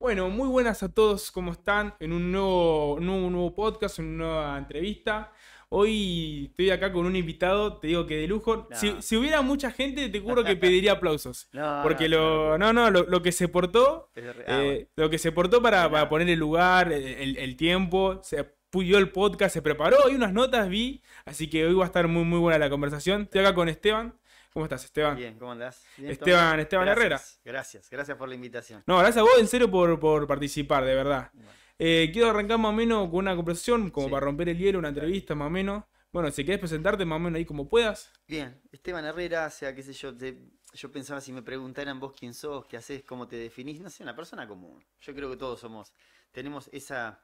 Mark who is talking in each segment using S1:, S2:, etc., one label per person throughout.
S1: Bueno, muy buenas a todos, ¿cómo están? En un nuevo podcast, una nueva entrevista. Hoy estoy acá con un invitado, te digo que de lujo. Si,
S2: No,
S1: si hubiera mucha gente, te juro que pediría aplausos.
S2: no,
S1: Porque
S2: es una locura.
S1: lo que se portó,
S2: Bueno,
S1: lo que se portó
S2: de
S1: para
S2: nada.
S1: poner el lugar, el tiempo, se pulió el podcast, se preparó, hay unas notas, vi. Así que hoy va a estar muy buena la conversación. Estoy acá con Esteban. ¿Cómo estás, Esteban?
S2: Bien, ¿cómo andás? Bien, Tommy.
S1: Esteban Herrera.
S2: Gracias por la invitación.
S1: No, gracias a vos en serio por participar, de verdad.
S2: Bueno,
S1: Quiero arrancar más o menos con una conversación, como para
S2: sí,
S1: romper el hielo, una
S2: dale.
S1: entrevista más o menos. Bueno, si querés presentarte más o menos ahí como puedas.
S2: Bien, Esteban Herrera, o sea, qué sé yo, yo pensaba si me preguntaran vos quién sos, qué haces, cómo te definís, no sé, una persona común. Yo creo que todos tenemos esa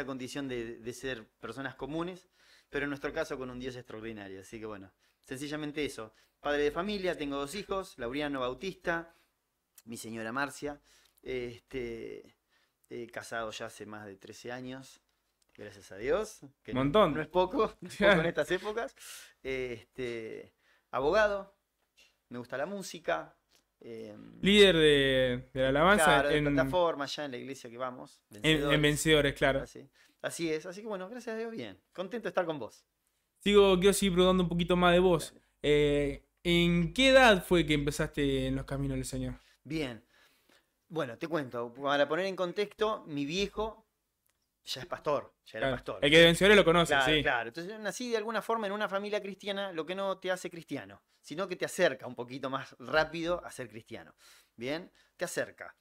S2: condición de ser personas comunes, pero en nuestro caso con un Dios extraordinario. Así que bueno, sencillamente eso. Padre de familia, tengo 2 hijos, Laureano Bautista, mi señora Marcia, este, casado ya hace más de 13 años, gracias a Dios, que no
S1: Montón.
S2: es poco, no es poco en estas épocas. Este, abogado, me gusta la música,
S1: Líder de la alabanza
S2: claro, de plataforma ya en la iglesia que vamos,
S1: en
S2: vencedores,
S1: Vencedores, claro.
S2: así es, así que bueno, gracias a Dios, bien, contento de estar con vos.
S1: Quiero seguir preguntando un poquito más de vos.
S2: Dale.
S1: ¿En qué edad fue que empezaste en los caminos del Señor?
S2: Bien, bueno, te cuento, para poner en contexto, mi viejo ya es pastor, ya era
S1: Claro.
S2: pastor.
S1: El que de Vencedores lo conoce,
S2: Claro,
S1: sí.
S2: claro. Entonces nací de alguna forma en una familia cristiana, lo que no te hace cristiano, sino que te acerca un poquito más rápido a ser cristiano. Bien, te acerca.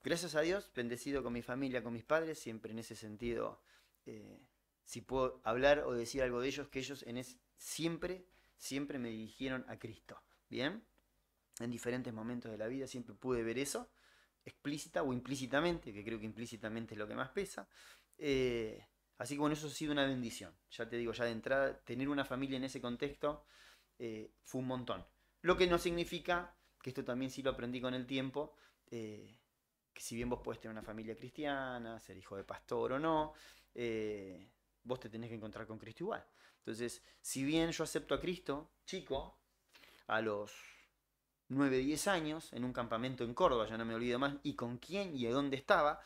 S2: Gracias a Dios, bendecido con mi familia, con mis padres, siempre en ese sentido, eh, si puedo hablar o decir algo de ellos, que ellos siempre me dirigieron a Cristo. Bien, en diferentes momentos de la vida siempre pude ver eso, explícita o implícitamente, que creo que implícitamente es lo que más pesa. Eh, Así que bueno, eso ha sido una bendición. Ya te digo, ya de entrada, tener una familia en ese contexto fue un montón. Lo que no significa, que esto también sí lo aprendí con el tiempo, que si bien vos podés tener una familia cristiana, ser hijo de pastor o no, vos te tenés que encontrar con Cristo igual. Entonces, si bien yo acepto a Cristo, chico, a los 9 10 años, en un campamento en Córdoba, ya no me olvido más, y con quién y de dónde estaba,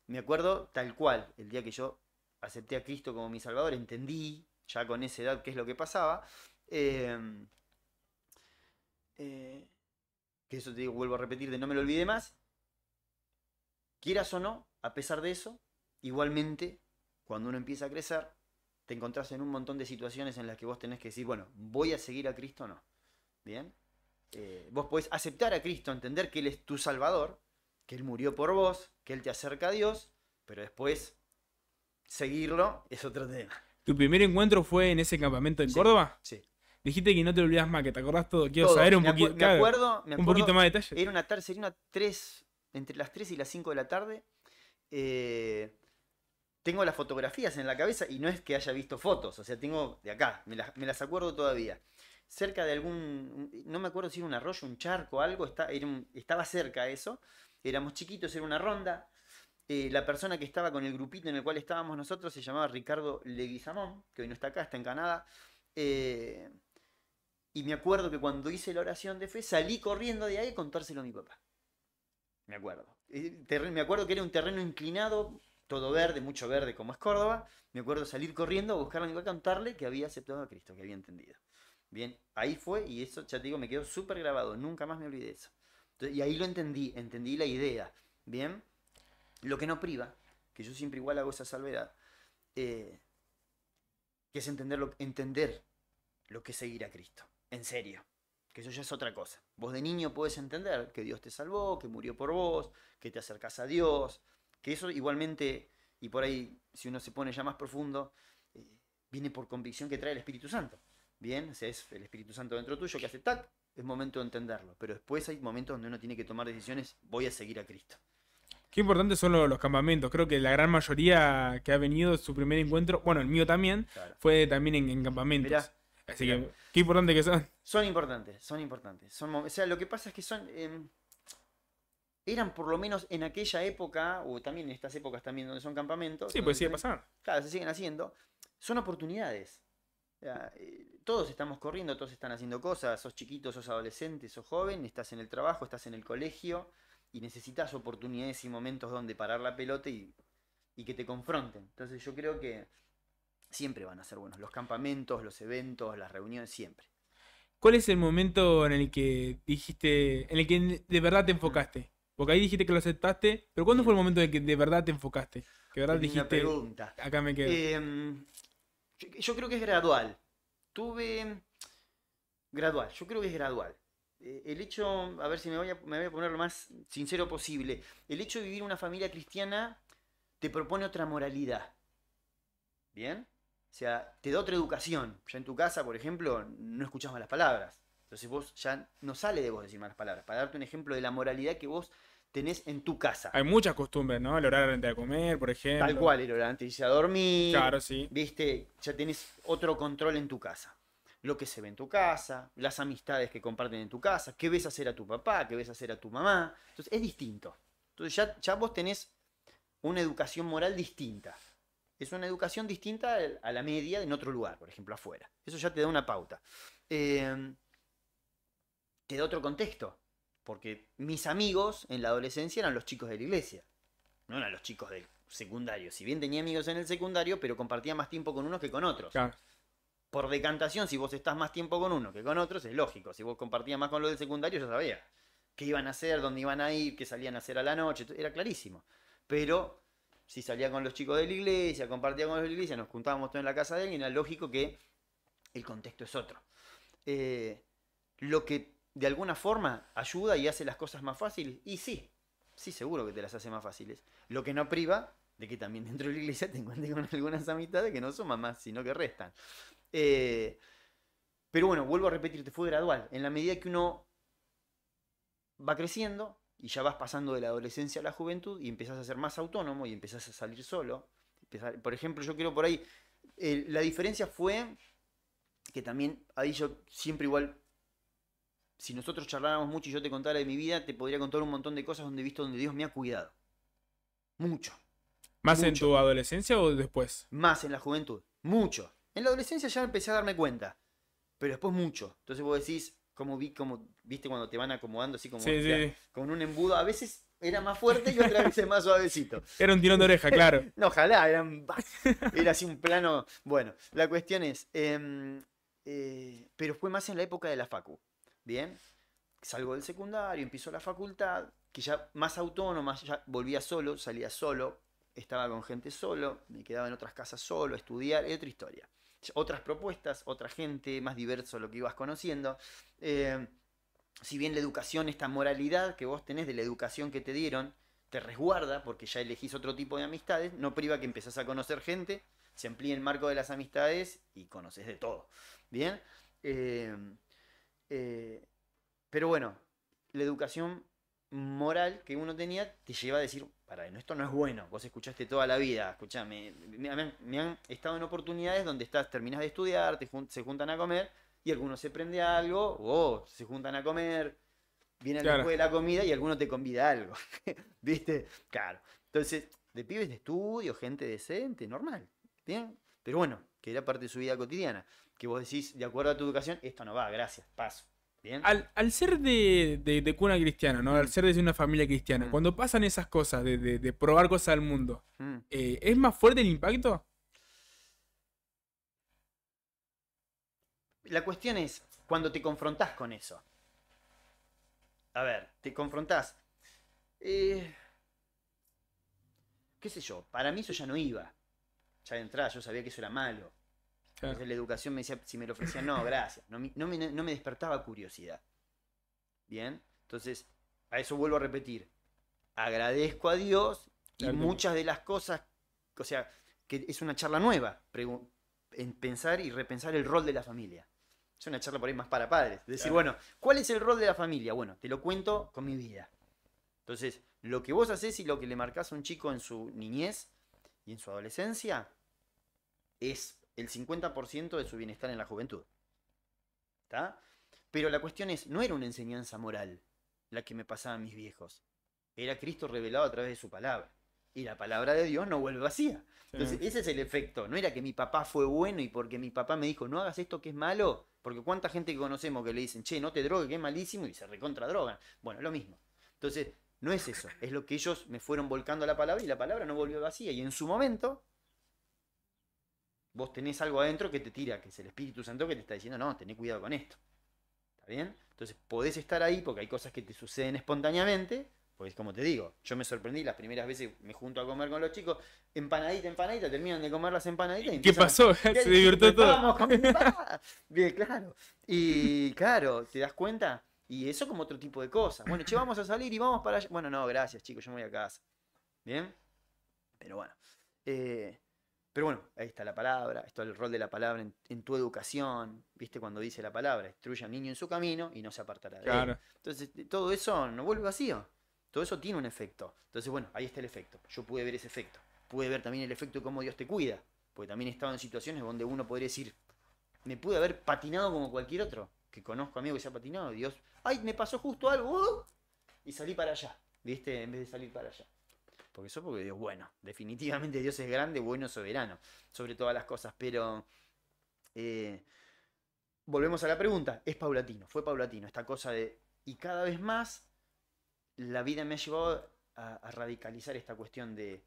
S2: me acuerdo tal cual, el día que yo acepté a Cristo como mi Salvador, entendí ya con esa edad qué es lo que pasaba. Eh, eh, que eso te digo, vuelvo a repetir, de no me lo olvide más. Quieras o no, a pesar de eso, igualmente, cuando uno empieza a crecer, te encontrás en un montón de situaciones en las que vos tenés que decir, bueno, ¿voy a seguir a Cristo o no? ¿Bien? Vos podés aceptar a Cristo, entender que Él es tu Salvador, que Él murió por vos, que Él te acerca a Dios, pero después seguirlo es otro tema.
S1: ¿Tu primer encuentro fue en ese campamento en
S2: Sí,
S1: Córdoba?
S2: sí.
S1: Dijiste que no te olvidas más, que te acordás todo. Quiero
S2: Todo.
S1: saber un poquito, claro,
S2: Me
S1: un poquito
S2: acuerdo,
S1: más de detalles.
S2: era una tarde, sería una 3, entre las 3 y las 5 de la tarde. eh, Tengo las fotografías en la cabeza y no es que haya visto fotos, o sea, tengo de acá, me las acuerdo todavía. Cerca de no me acuerdo si era un arroyo, un charco, algo, estaba cerca a eso. Éramos chiquitos, era una ronda. La persona que estaba con el grupito en el cual estábamos nosotros se llamaba Ricardo Leguizamón, que hoy no está acá, está en Canadá. Eh, y me acuerdo que cuando hice la oración de fe salí corriendo de ahí a contárselo a mi papá. Me acuerdo. Me acuerdo que era un terreno inclinado, todo verde, mucho verde como es Córdoba. Me acuerdo salir corriendo a buscarlo a mi papá, contarle que había aceptado a Cristo, que había entendido. Bien, ahí fue y eso, ya te digo, me quedó súper grabado, nunca más me olvidé de eso. Entonces, y ahí lo entendí la idea. Bien, lo que no priva, que yo siempre igual hago esa salvedad, eh, que es entender lo que es seguir a Cristo. En serio. Que eso ya es otra cosa. Vos de niño podés entender que Dios te salvó, que murió por vos, que te acercás a Dios, que eso igualmente, y por ahí, si uno se pone ya más profundo, eh, viene por convicción que trae el Espíritu Santo. Bien, o sea, es el Espíritu Santo dentro tuyo que hace tac, es momento de entenderlo. Pero después hay momentos donde uno tiene que tomar decisiones, voy a seguir a Cristo.
S1: Qué importantes son los campamentos. Creo que la gran mayoría que ha venido, su primer encuentro, bueno, el mío también,
S2: Claro.
S1: fue también en campamentos.
S2: Mirá,
S1: Así
S2: mirá.
S1: que, qué importante que son.
S2: Son importantes, son importantes. O sea, lo que pasa es que eran por lo menos en aquella época, o también en estas épocas también donde son campamentos,
S1: Sí, pues
S2: donde
S1: sigue pasando.
S2: claro, se siguen haciendo, son oportunidades. O sea, todos estamos corriendo, todos están haciendo cosas, sos chiquito, sos adolescente, sos joven, estás en el trabajo, estás en el colegio, y necesitas oportunidades y momentos donde parar la pelota y que te confronten. Entonces yo creo que siempre van a ser buenos. Los campamentos, los eventos, las reuniones, siempre.
S1: ¿Cuál es el momento en el que dijiste, en el que de verdad te enfocaste? Porque ahí dijiste que lo aceptaste, pero ¿cuándo fue el momento en el que de verdad te enfocaste? Que de verdad dijiste,
S2: pregunta.
S1: Acá me quedo.
S2: Yo creo que es gradual. Gradual, yo creo que es gradual. El hecho, a ver si me voy a poner lo más sincero posible. El hecho de vivir una familia cristiana te propone otra moralidad. ¿Bien? O sea, te da otra educación. Ya en tu casa, por ejemplo, no escuchás malas palabras. Entonces vos ya no sale de vos decir malas palabras. Para darte un ejemplo de la moralidad que vos tenés en tu casa.
S1: Hay muchas costumbres, ¿no? El horario antes de comer, por ejemplo.
S2: Tal cual, el horario antes de irse a dormir.
S1: Claro, sí.
S2: ¿Viste? Ya tenés otro control en tu casa. Lo que se ve en tu casa, las amistades que comparten en tu casa, qué ves hacer a tu papá, qué ves hacer a tu mamá. Entonces es distinto. Entonces ya vos tenés una educación moral distinta. Es una educación distinta a la media en otro lugar, por ejemplo, afuera. Eso ya te da una pauta. Te da otro contexto. Porque mis amigos en la adolescencia eran los chicos de la iglesia. No eran los chicos del secundario. Si bien tenía amigos en el secundario, pero compartía más tiempo con unos que con otros.
S1: Claro.
S2: Por decantación, si vos estás más tiempo con uno que con otros, es lógico. Si vos compartías más con los del secundario, ya sabías qué iban a hacer, dónde iban a ir, qué salían a hacer a la noche. Era clarísimo. Pero si salía con los chicos de la iglesia, compartía con los de la iglesia, nos juntábamos todos en la casa de alguien, era lógico que el contexto es otro. Lo que de alguna forma ayuda y hace las cosas más fáciles, y sí, seguro que te las hace más fáciles. Lo que no priva de que también dentro de la iglesia te encuentres con algunas amistades que no suman más, sino que restan. Pero bueno, vuelvo a repetirte, fue gradual. En la medida que uno va creciendo y ya vas pasando de la adolescencia a la juventud y empezás a ser más autónomo y empezás a salir solo. Por ejemplo, yo creo por ahí, la diferencia fue que también ahí yo siempre igual, si nosotros charláramos mucho y yo te contara de mi vida, te podría contar un montón de cosas donde he visto donde Dios me ha cuidado. Mucho.
S1: ¿Más
S2: mucho.
S1: en tu adolescencia o después?
S2: Más en la juventud. Mucho. En la adolescencia ya empecé a darme cuenta. Pero después mucho. Entonces vos decís, como viste cuando te van acomodando así como
S1: Sí.
S2: con un embudo. A veces era más fuerte y otras veces más suavecito.
S1: Era un tirón de oreja, claro.
S2: No, ojalá, era así un plano. Bueno, la cuestión es. Pero fue más en la época de la facu. Bien. Salgo del secundario, empiezo la facultad, que ya más autónoma, ya volvía solo, salía solo, estaba con gente solo, me quedaba en otras casas solo, a estudiar, es otra historia. Otras propuestas, otra gente, más diverso lo que ibas conociendo. Si bien la educación, esta moralidad que vos tenés de la educación que te dieron, te resguarda porque ya elegís otro tipo de amistades, no priva que empezás a conocer gente, se amplía el marco de las amistades y conoces de todo. ¿Bien? Pero bueno, la educación moral que uno tenía te lleva a decir, esto no es bueno, vos escuchaste toda la vida, escuchame, me han estado en oportunidades donde terminás de estudiar, se juntan a comer y alguno se prende a algo, o se juntan a comer, viene después de la comida y alguno te convida a algo, ¿viste? Claro, entonces, de pibes de estudio, gente decente, normal, ¿bien? Pero bueno, que era parte de su vida cotidiana, que vos decís, de acuerdo a tu educación, esto no va, gracias, paso. ¿Bien?
S1: Al ser de cuna cristiana, ¿no? Al ser de una familia cristiana, cuando pasan esas cosas, de probar cosas al mundo, ¿es más fuerte el impacto?
S2: La cuestión es cuando te confrontás con eso. A ver, te confrontás. ¿Qué sé yo? Para mí eso ya no iba. Ya de entrada yo sabía que eso era malo.
S1: Claro.
S2: Entonces la educación me decía, si me lo ofrecían, no, gracias. No me despertaba curiosidad. Bien, entonces a eso vuelvo a repetir. Agradezco a Dios y
S1: claro,
S2: muchas de las cosas, o sea, que es una charla nueva, en pensar y repensar el rol de la familia. Es una charla por ahí más para padres. Es decir,
S1: claro.
S2: Bueno, ¿cuál es el rol de la familia? Bueno, te lo cuento con mi vida. Entonces, lo que vos hacés y lo que le marcás a un chico en su niñez y en su adolescencia es el 50% de su bienestar en la juventud. ¿Está? Pero la cuestión es, no era una enseñanza moral la que me pasaban mis viejos. Era Cristo revelado a través de su palabra. Y la palabra de Dios no vuelve vacía. Entonces, ese es el efecto. No era que mi papá fue bueno y porque mi papá me dijo, no hagas esto que es malo. Porque cuánta gente que conocemos que le dicen, che, no te drogues, que es malísimo, y se recontra drogan. Bueno, lo mismo. Entonces, No es eso, es lo que ellos me fueron volcando a la palabra y la palabra no volvió vacía. Y en su momento, vos tenés algo adentro que te tira, que es el Espíritu Santo que te está diciendo, no, tené cuidado con esto. ¿Está bien? Entonces podés estar ahí porque hay cosas que te suceden espontáneamente. Pues como te digo, yo me sorprendí las primeras veces me junto a comer con los chicos, empanadita, terminan de comer las empanaditas. Y
S1: ¿Qué pasó? Se divirtió todo.
S2: Vamos con mi papá. Bien, claro. Y claro, ¿te das cuenta? Y eso como otro tipo de cosas. Bueno, che, vamos a salir y vamos para allá. Bueno, no, gracias, chicos, yo me voy a casa. ¿Bien? Pero bueno. Pero bueno, ahí está la palabra, está el rol de la palabra en tu educación. ¿Viste cuando dice la palabra? Instruye al niño en su camino y no se apartará de él.
S1: Claro.
S2: Entonces, todo eso no vuelve vacío. Todo eso tiene un efecto. Entonces, bueno, ahí está el efecto. Yo pude ver ese efecto. Pude ver también el efecto de cómo Dios te cuida. Porque también he estado en situaciones donde uno podría decir, me pude haber patinado como cualquier otro. Que conozco amigos que se ha patinado. Dios, ay, me pasó justo algo. Y salí para allá. ¿Viste? En vez de salir para allá. Porque Dios, bueno, definitivamente Dios es grande, bueno, soberano. Sobre todas las cosas. Pero volvemos a la pregunta. Es paulatino, fue paulatino. Esta cosa de... Y cada vez más la vida me ha llevado a radicalizar esta cuestión de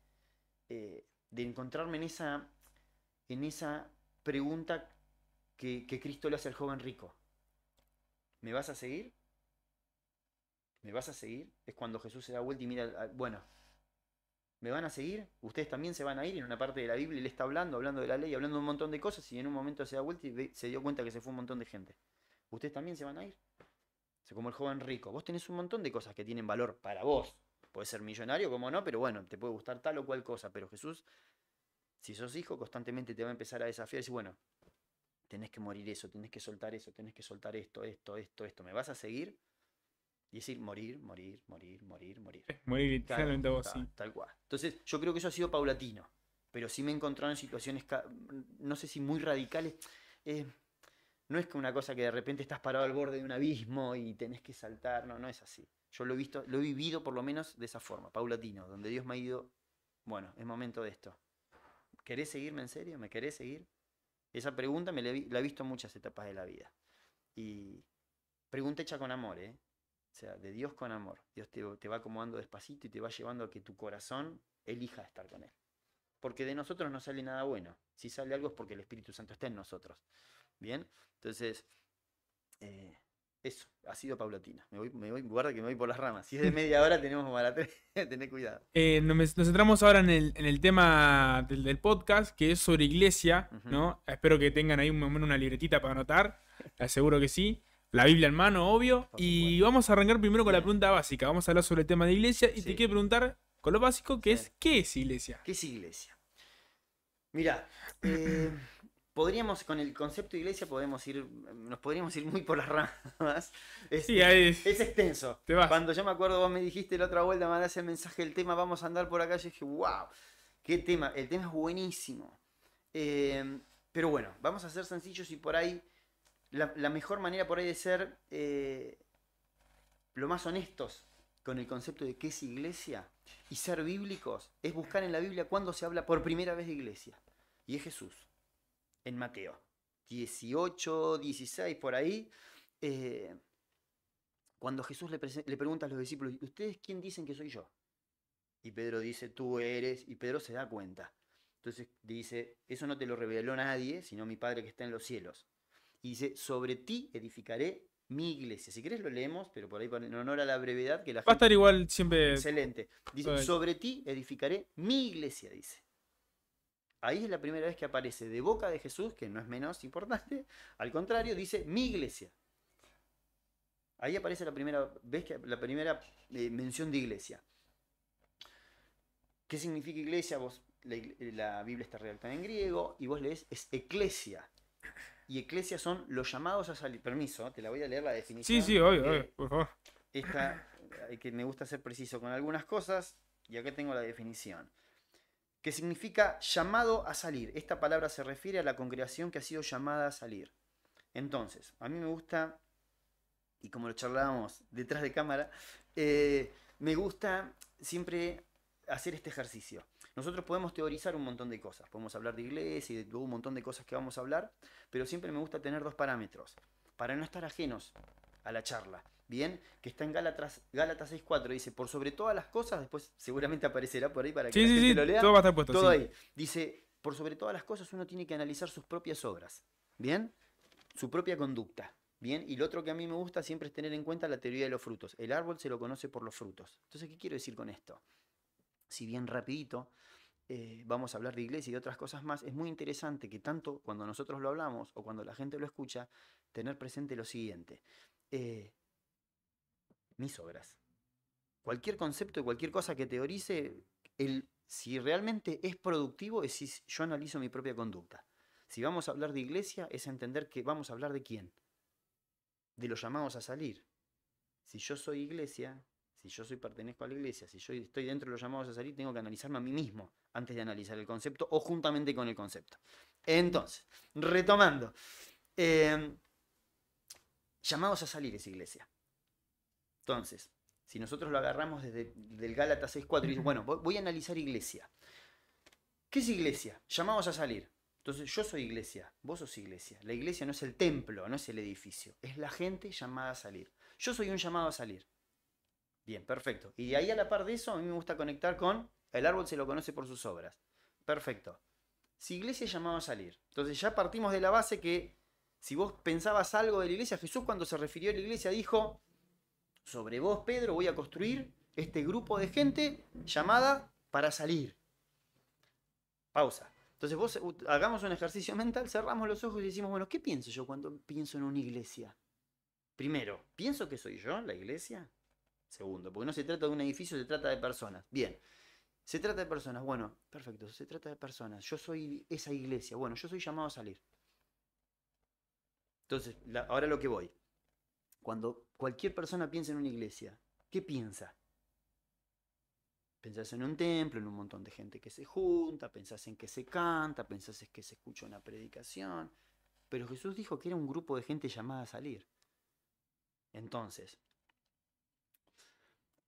S2: encontrarme en esa pregunta que Cristo le hace al joven rico. ¿Me vas a seguir? ¿Me vas a seguir? Es cuando Jesús se da vuelta y mira, bueno, ¿me van a seguir? Ustedes también se van a ir. En una parte de la Biblia él está hablando de la ley, hablando de un montón de cosas y en un momento se da vuelta y se dio cuenta que se fue un montón de gente. ¿Ustedes también se van a ir? Como el joven rico. Vos tenés un montón de cosas que tienen valor para vos. Podés ser millonario, como no, pero bueno, te puede gustar tal o cual cosa. Pero Jesús, si sos hijo, constantemente te va a empezar a desafiar y decir, bueno, tenés que morir eso, tenés que soltar eso, tenés que soltar esto. ¿Me vas a seguir? Y decir, morir.
S1: Morir literalmente
S2: claro,
S1: vos, sí.
S2: Tal cual. Entonces, yo creo que eso ha sido paulatino. Pero sí me he encontrado en situaciones, no sé si muy radicales. No es que una cosa que de repente estás parado al borde de un abismo y tenés que saltar, no es así. Yo lo he vivido por lo menos de esa forma, paulatino, donde Dios me ha ido, bueno, es momento de esto. ¿Querés seguirme en serio? ¿Me querés seguir? Esa pregunta la he visto en muchas etapas de la vida. Y pregunta hecha con amor, ¿eh? O sea, de Dios con amor. Dios te va acomodando despacito y te va llevando a que tu corazón elija estar con Él. Porque de nosotros no sale nada bueno. Si sale algo es porque el Espíritu Santo está en nosotros. ¿Bien? Entonces, eso, ha sido paulatino. Guarda que me voy por las ramas. Si es de media hora tenemos para tener cuidado.
S1: Nos centramos ahora en el tema del podcast, que es sobre iglesia, ¿no? Espero que tengan ahí una libretita para anotar. Aseguro que sí. La Biblia en mano, obvio. Y vamos a arrancar primero con la pregunta básica. Vamos a hablar sobre el tema de iglesia y te quiero preguntar con lo básico, que es, ¿qué es iglesia?
S2: ¿Qué es iglesia? Mira, podríamos, con el concepto de iglesia, nos podríamos ir muy por las ramas. Es extenso. Cuando yo me acuerdo, vos me dijiste la otra vuelta, mandaste el mensaje del tema, vamos a andar por acá, yo dije, wow, qué tema, el tema es buenísimo. Pero bueno, vamos a ser sencillos y por ahí, la mejor manera por ahí de ser lo más honestos con el concepto de qué es iglesia y ser bíblicos es buscar en la Biblia cuándo se habla por primera vez de iglesia. Y es Jesús. En Mateo 18, 16, por ahí, cuando Jesús le pregunta a los discípulos, ¿ustedes quién dicen que soy yo? Y Pedro dice, tú eres, y Pedro se da cuenta. Entonces dice, eso no te lo reveló nadie, sino mi Padre que está en los cielos. Y dice, sobre ti edificaré mi iglesia. Si querés lo leemos, pero por ahí en honor a la brevedad que la gente...
S1: Va a estar igual siempre...
S2: Excelente. Dice, sobre ti edificaré mi iglesia, dice. Ahí es la primera vez que aparece de boca de Jesús, que no es menos importante, al contrario, dice mi iglesia. Ahí aparece la primera mención de iglesia. ¿Qué significa iglesia? La Biblia está redactada en griego y vos lees, es eclesia. Y eclesia son los llamados a salir. Permiso, te la voy a leer la definición.
S1: Sí, obvio, por favor.
S2: Que me gusta ser preciso con algunas cosas, y acá tengo la definición. Que significa llamado a salir. Esta palabra se refiere a la congregación que ha sido llamada a salir. Entonces, a mí me gusta, y como lo charlábamos detrás de cámara, me gusta siempre hacer este ejercicio. Nosotros podemos teorizar un montón de cosas, podemos hablar de iglesia y de un montón de cosas que vamos a hablar, pero siempre me gusta tener dos parámetros, para no estar ajenos a la charla. bien, que está en Gálatas 6:4, dice, por sobre todas las cosas, después seguramente aparecerá por ahí para que
S1: Sí,
S2: la
S1: sí,
S2: gente
S1: sí,
S2: lo lea,
S1: todo va a estar puesto,
S2: todo
S1: sí.
S2: ahí. Dice, por sobre todas las cosas uno tiene que analizar sus propias obras, bien, su propia conducta, bien, y lo otro que a mí me gusta siempre es tener en cuenta la teoría de los frutos. El árbol se lo conoce por los frutos. Entonces, ¿qué quiero decir con esto? Si bien rapidito, vamos a hablar de iglesia y de otras cosas más, es muy interesante que tanto cuando nosotros lo hablamos o cuando la gente lo escucha, tener presente lo siguiente. Eh, mis obras. Cualquier concepto y cualquier cosa que teorice, si realmente es productivo, es si yo analizo mi propia conducta. Si vamos a hablar de iglesia, es entender que vamos a hablar de quién. De los llamados a salir. Si yo soy iglesia, si yo pertenezco a la iglesia, si yo estoy dentro de los llamados a salir, tengo que analizarme a mí mismo antes de analizar el concepto o juntamente con el concepto. Entonces, retomando. Llamados a salir es iglesia. Entonces, si nosotros lo agarramos desde el Gálatas 6:4 y dice, bueno, voy a analizar iglesia. ¿Qué es iglesia? Llamados a salir. Entonces, yo soy iglesia, vos sos iglesia. La iglesia no es el templo, no es el edificio, es la gente llamada a salir. Yo soy un llamado a salir. Bien, perfecto. Y de ahí a la par de eso, a mí me gusta conectar con el árbol se lo conoce por sus obras. Perfecto. Si iglesia es llamado a salir. Entonces ya partimos de la base que si vos pensabas algo de la iglesia, Jesús cuando se refirió a la iglesia dijo, sobre vos, Pedro, voy a construir este grupo de gente llamada para salir. Pausa. Entonces vos hagamos un ejercicio mental, cerramos los ojos y decimos, bueno, ¿qué pienso yo cuando pienso en una iglesia? Primero, ¿pienso que soy yo la iglesia? Segundo, porque no se trata de un edificio, se trata de personas. Bien, se trata de personas. Bueno, perfecto, se trata de personas. Yo soy esa iglesia. Bueno, yo soy llamado a salir. Entonces, ahora lo que voy. Cuando cualquier persona piensa en una iglesia, ¿qué piensa? Pensás en un templo, en un montón de gente que se junta, pensás en que se canta, pensás en que se escucha una predicación. Pero Jesús dijo que era un grupo de gente llamada a salir. Entonces,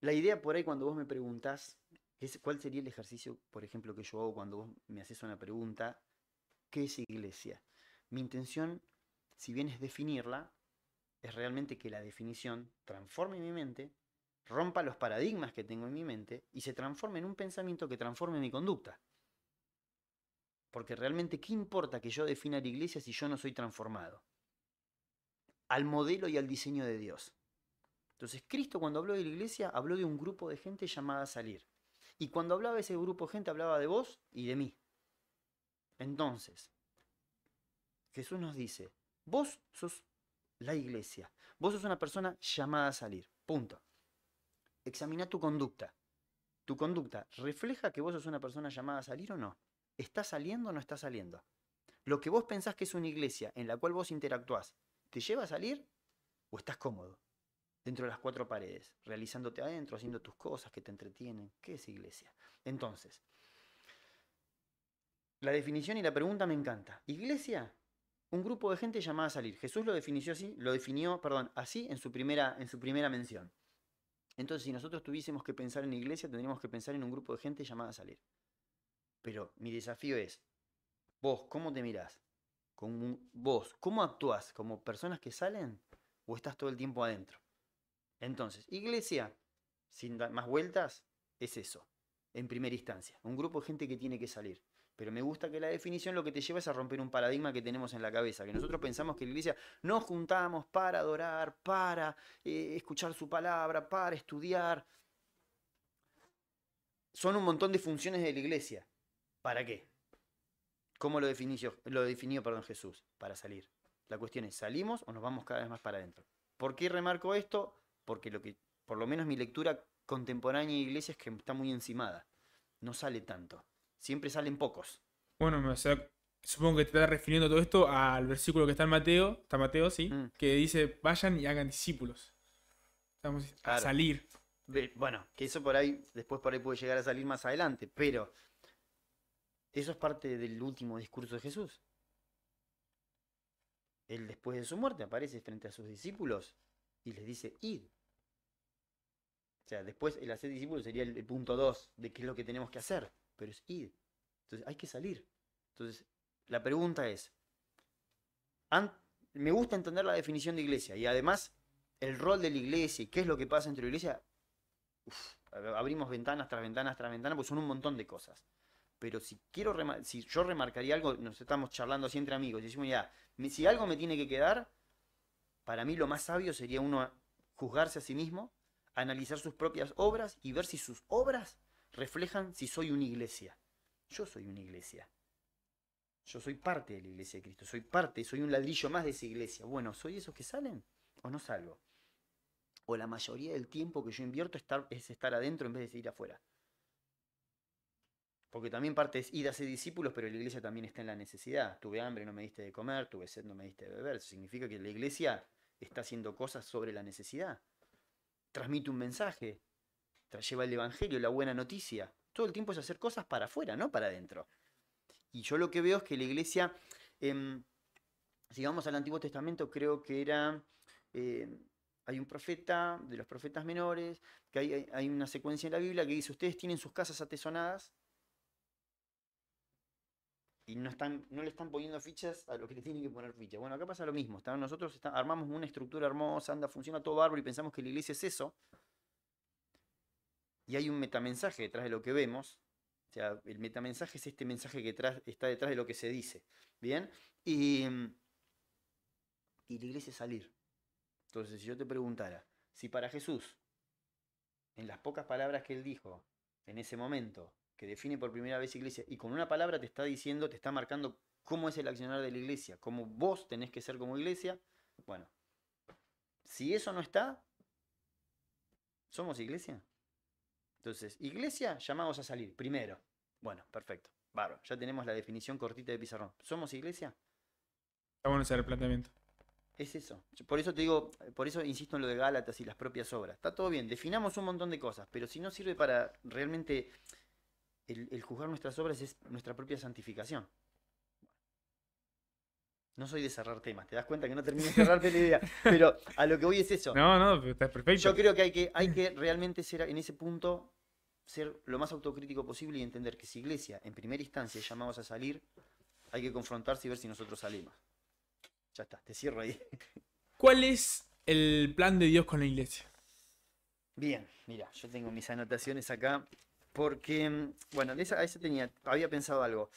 S2: la idea por ahí cuando vos me preguntás, ¿cuál sería el ejercicio, por ejemplo, que yo hago cuando vos me haces una pregunta? ¿Qué es iglesia? Mi intención, si bien es definirla, es realmente que la definición transforme mi mente, rompa los paradigmas que tengo en mi mente y se transforme en un pensamiento que transforme mi conducta. Porque realmente, ¿qué importa que yo defina la iglesia si yo no soy transformado? Al modelo y al diseño de Dios. Entonces, Cristo cuando habló de la iglesia, habló de un grupo de gente llamada a salir. Y cuando hablaba de ese grupo de gente, hablaba de vos y de mí. Entonces, Jesús nos dice, vos sos la iglesia. Vos sos una persona llamada a salir. Punto. Examina tu conducta. ¿Tu conducta refleja que vos sos una persona llamada a salir o no? ¿Está saliendo o no está saliendo? Lo que vos pensás que es una iglesia en la cual vos interactuás, ¿te lleva a salir o estás cómodo? Dentro de las cuatro paredes, realizándote adentro, haciendo tus cosas que te entretienen. ¿Qué es iglesia? Entonces, la definición y la pregunta me encanta. Iglesia, un grupo de gente llamada a salir. Jesús lo definió así en su primera mención. Entonces, si nosotros tuviésemos que pensar en iglesia, tendríamos que pensar en un grupo de gente llamada a salir. Pero mi desafío es, vos, ¿cómo te mirás? Vos, ¿cómo actuás? ¿Como personas que salen o estás todo el tiempo adentro? Entonces, iglesia, sin dar más vueltas, es eso, en primera instancia. Un grupo de gente que tiene que salir. Pero me gusta que la definición lo que te lleva es a romper un paradigma que tenemos en la cabeza, que nosotros pensamos que la iglesia nos juntamos para adorar, para escuchar su palabra, para estudiar. Son un montón de funciones de la iglesia. ¿Para qué? ¿Cómo lo definió Jesús? Para salir. La cuestión es, ¿salimos o nos vamos cada vez más para adentro? ¿Por qué remarco esto? Porque por lo menos mi lectura contemporánea de iglesia es que está muy encimada. No sale tanto. Siempre salen pocos.
S1: Bueno, o sea, supongo que te estás refiriendo todo esto al versículo que está en Mateo, sí, que dice, vayan y hagan discípulos. Estamos a
S2: Claro.
S1: salir.
S2: Bueno, que eso después por ahí puede llegar a salir más adelante, pero eso es parte del último discurso de Jesús. Él después de su muerte aparece frente a sus discípulos y les dice, id. O sea, después el hacer discípulos sería el punto 2 de qué es lo que tenemos que hacer, pero es id. Entonces hay que salir. Entonces, la pregunta es, me gusta entender la definición de iglesia y además el rol de la iglesia y qué es lo que pasa dentro de la iglesia, abrimos ventanas tras ventanas tras ventanas, porque son un montón de cosas. Pero si yo remarcaría algo, nos estamos charlando así entre amigos, y decimos, ya, si algo me tiene que quedar, para mí lo más sabio sería uno juzgarse a sí mismo, analizar sus propias obras y ver si sus obras reflejan si soy una iglesia. Yo soy una iglesia. Yo soy parte de la iglesia de Cristo, soy un ladrillo más de esa iglesia. Bueno, ¿soy esos que salen o no salgo? O la mayoría del tiempo que yo invierto es estar adentro en vez de ir afuera. Porque también parte es ir a ser discípulos, pero la iglesia también está en la necesidad. Tuve hambre, no me diste de comer, tuve sed, no me diste de beber. Eso significa que la iglesia está haciendo cosas sobre la necesidad. Transmite un mensaje, lleva el evangelio, la buena noticia. Todo el tiempo es hacer cosas para afuera, no para adentro. Y yo lo que veo es que la iglesia, si vamos al Antiguo Testamento, creo que era, hay un profeta, de los profetas menores, que hay una secuencia en la Biblia que dice, ustedes tienen sus casas atesonadas y no le están poniendo fichas a lo que le tienen que poner fichas. Bueno, acá pasa lo mismo. Nosotros armamos una estructura hermosa, funciona todo bárbaro y pensamos que la iglesia es eso. Y hay un metamensaje detrás de lo que vemos. O sea, el metamensaje es este mensaje que está detrás de lo que se dice. ¿Bien? Y la iglesia es salir. Entonces, si yo te preguntara, si para Jesús, en las pocas palabras que él dijo en ese momento, que define por primera vez iglesia, y con una palabra te está diciendo, te está marcando cómo es el accionar de la iglesia, cómo vos tenés que ser como iglesia, bueno, si eso no está, ¿somos iglesia? Entonces, iglesia, llamados a salir, primero. Bueno, perfecto, bárbaro, ya tenemos la definición cortita de pizarrón. ¿Somos iglesia?
S1: Está bueno ese planteamiento.
S2: Es eso. Por eso te digo, por eso insisto en lo de Gálatas y las propias obras. Está todo bien, definamos un montón de cosas, pero si no sirve para realmente el juzgar nuestras obras es nuestra propia santificación. No soy de cerrar temas, te das cuenta que no termino de cerrarte la idea, pero a lo que voy es eso.
S1: No, está perfecto.
S2: Yo creo que hay que realmente ser en ese punto, ser lo más autocrítico posible y entender que si iglesia en primera instancia llamamos a salir, hay que confrontarse y ver si nosotros salimos. Ya está, te cierro ahí.
S1: ¿Cuál es el plan de Dios con la iglesia?
S2: Bien, mira, yo tengo mis anotaciones acá, porque, bueno, había pensado algo.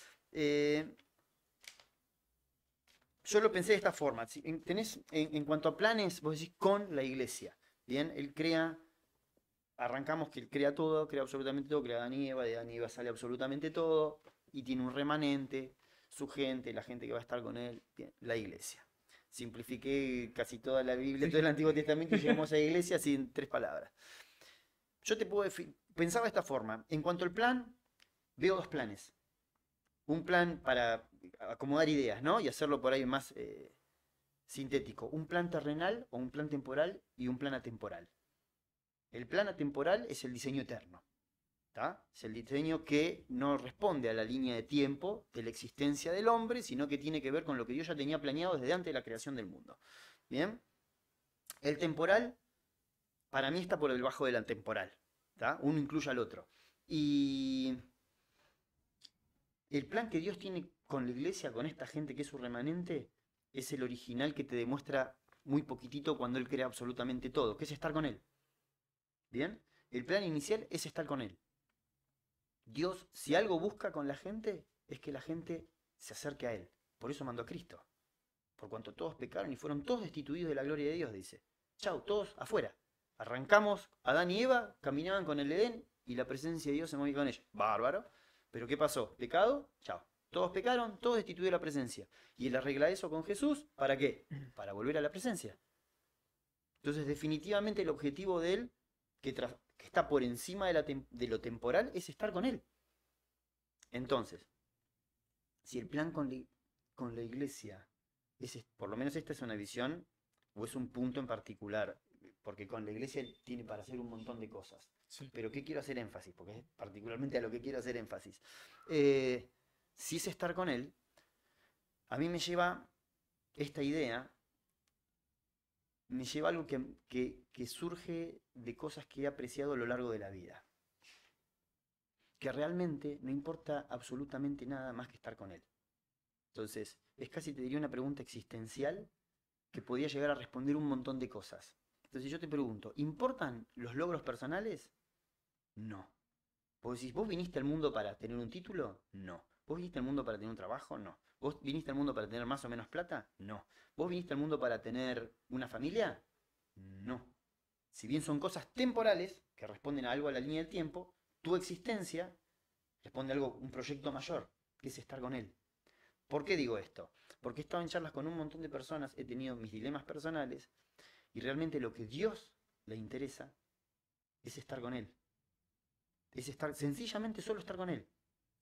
S2: Yo lo pensé de esta forma. En cuanto a planes, vos decís con la iglesia. Bien, él arrancamos que él crea todo, crea absolutamente todo, crea a Adán y Eva, de Adán y Eva sale absolutamente todo, y tiene un remanente, su gente, la gente que va a estar con él, bien, la iglesia. Simplifiqué casi toda la Biblia, todo el Antiguo Testamento y llegamos a la iglesia así en 3 palabras. Yo pensaba de esta forma. En cuanto al plan, veo 2 planes. Un plan para acomodar ideas, ¿no? Y hacerlo por ahí más sintético. Un plan terrenal o un plan temporal y un plan atemporal. El plan atemporal es el diseño eterno. ¿Tá? Es el diseño que no responde a la línea de tiempo de la existencia del hombre, sino que tiene que ver con lo que Dios ya tenía planeado desde antes de la creación del mundo. ¿Bien? El temporal, para mí, está por debajo del atemporal. ¿Tá? Uno incluye al otro. Y el plan que Dios tiene con la iglesia, con esta gente que es su remanente, es el original que te demuestra muy poquitito cuando Él crea absolutamente todo, que es estar con Él. ¿Bien? El plan inicial es estar con Él. Dios, si algo busca con la gente, es que la gente se acerque a Él. Por eso mandó a Cristo. Por cuanto todos pecaron y fueron todos destituidos de la gloria de Dios, dice. Chau, todos afuera. Arrancamos, Adán y Eva caminaban con el Edén y la presencia de Dios se movía con ellos. Bárbaro. Pero ¿qué pasó? ¿Pecado? Chao. Todos pecaron, todos destituidos de la presencia. Y Él arregla eso con Jesús, ¿para qué? Para volver a la presencia. Entonces, definitivamente el objetivo de Él, que está por encima de lo temporal, es estar con Él. Entonces, si el plan con la iglesia, por lo menos esta es una visión, o es un punto en particular, porque con la iglesia tiene para hacer un montón de cosas. Sí. Pero ¿qué quiero hacer énfasis? Porque es particularmente a lo que quiero hacer énfasis. Si es estar con Él, a mí me lleva esta idea, me lleva algo que surge de cosas que he apreciado a lo largo de la vida. Que realmente no importa absolutamente nada más que estar con Él. Entonces, es casi, te diría, una pregunta existencial que podía llegar a responder un montón de cosas. Entonces yo te pregunto, ¿importan los logros personales? No. Vos decís, ¿vos viniste al mundo para tener un título? No. ¿Vos viniste al mundo para tener un trabajo? No. ¿Vos viniste al mundo para tener más o menos plata? No. ¿Vos viniste al mundo para tener una familia? No. Si bien son cosas temporales, que responden a algo a la línea del tiempo, tu existencia responde a algo, un proyecto mayor, que es estar con Él. ¿Por qué digo esto? Porque he estado en charlas con un montón de personas, he tenido mis dilemas personales, y realmente lo que Dios le interesa es estar con Él. Es estar, sencillamente solo estar con Él.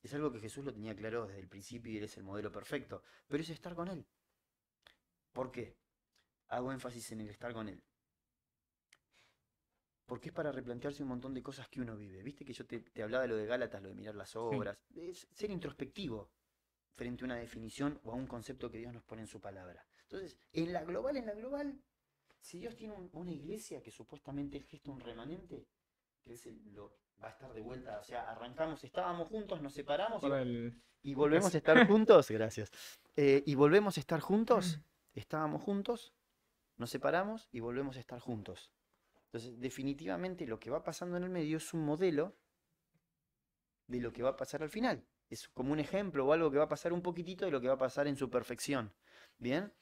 S2: Es algo que Jesús lo tenía claro desde el principio y Él es el modelo perfecto, pero es estar con Él. ¿Por qué? Hago énfasis en el estar con Él. Porque es para replantearse un montón de cosas que uno vive. Viste que yo te hablaba de lo de Gálatas, lo de mirar las obras. Sí. Es ser introspectivo frente a una definición o a un concepto que Dios nos pone en su palabra. Entonces, en la global, si Dios tiene una iglesia que supuestamente Él gesta un remanente, que va a estar de vuelta, o sea, arrancamos, estábamos juntos, nos separamos y volvemos a estar juntos, gracias. Y volvemos a estar juntos, estábamos juntos, nos separamos y volvemos a estar juntos. Entonces, definitivamente lo que va pasando en el medio es un modelo de lo que va a pasar al final. Es como un ejemplo o algo que va a pasar un poquitito de lo que va a pasar en su perfección. ¿Bien?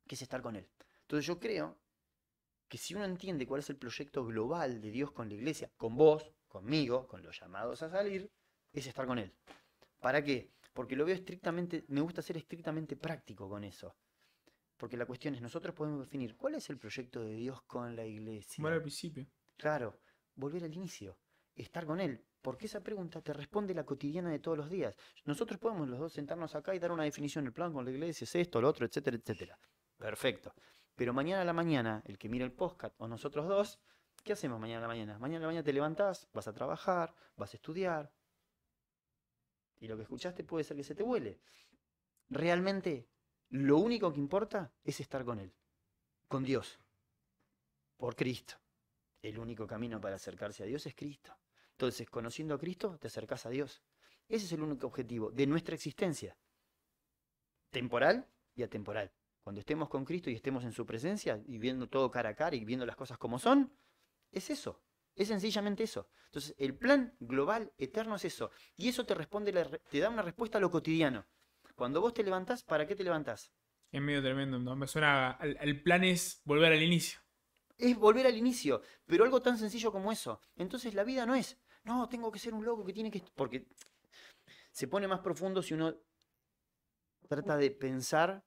S2: Que es estar con Él. Entonces yo creo que si uno entiende cuál es el proyecto global de Dios con la iglesia, con vos, conmigo, con los llamados a salir, es estar con Él. ¿Para qué? Porque lo veo estrictamente, me gusta ser estrictamente práctico con eso. Porque la cuestión es, nosotros podemos definir cuál es el proyecto de Dios con la iglesia.
S1: Bueno, al principio.
S2: Claro, volver al inicio, estar con Él. Porque esa pregunta te responde la cotidiana de todos los días. Nosotros podemos los dos sentarnos acá y dar una definición, el plan con la iglesia es esto, lo otro, etcétera, etcétera. Perfecto. Pero mañana a la mañana, el que mira el podcast o nosotros dos, ¿qué hacemos mañana a la mañana? Mañana a la mañana te levantás, vas a trabajar, vas a estudiar. Y lo que escuchaste puede ser que se te vuele. Realmente, lo único que importa es estar con Él, con Dios, por Cristo. El único camino para acercarse a Dios es Cristo. Entonces, conociendo a Cristo, te acercás a Dios. Ese es el único objetivo de nuestra existencia, temporal y atemporal. Cuando estemos con Cristo y estemos en su presencia y viendo todo cara a cara y viendo las cosas como son, es eso. Es sencillamente eso. Entonces, el plan global, eterno es eso. Y eso te responde, te da una respuesta a lo cotidiano. Cuando vos te levantás, ¿para qué te levantás?
S1: Es medio tremendo, ¿no? Me suena. El plan es volver al inicio.
S2: Es volver al inicio, pero algo tan sencillo como eso. Entonces la vida no es, no, tengo que ser un loco que tiene que... Porque se pone más profundo si uno trata de pensar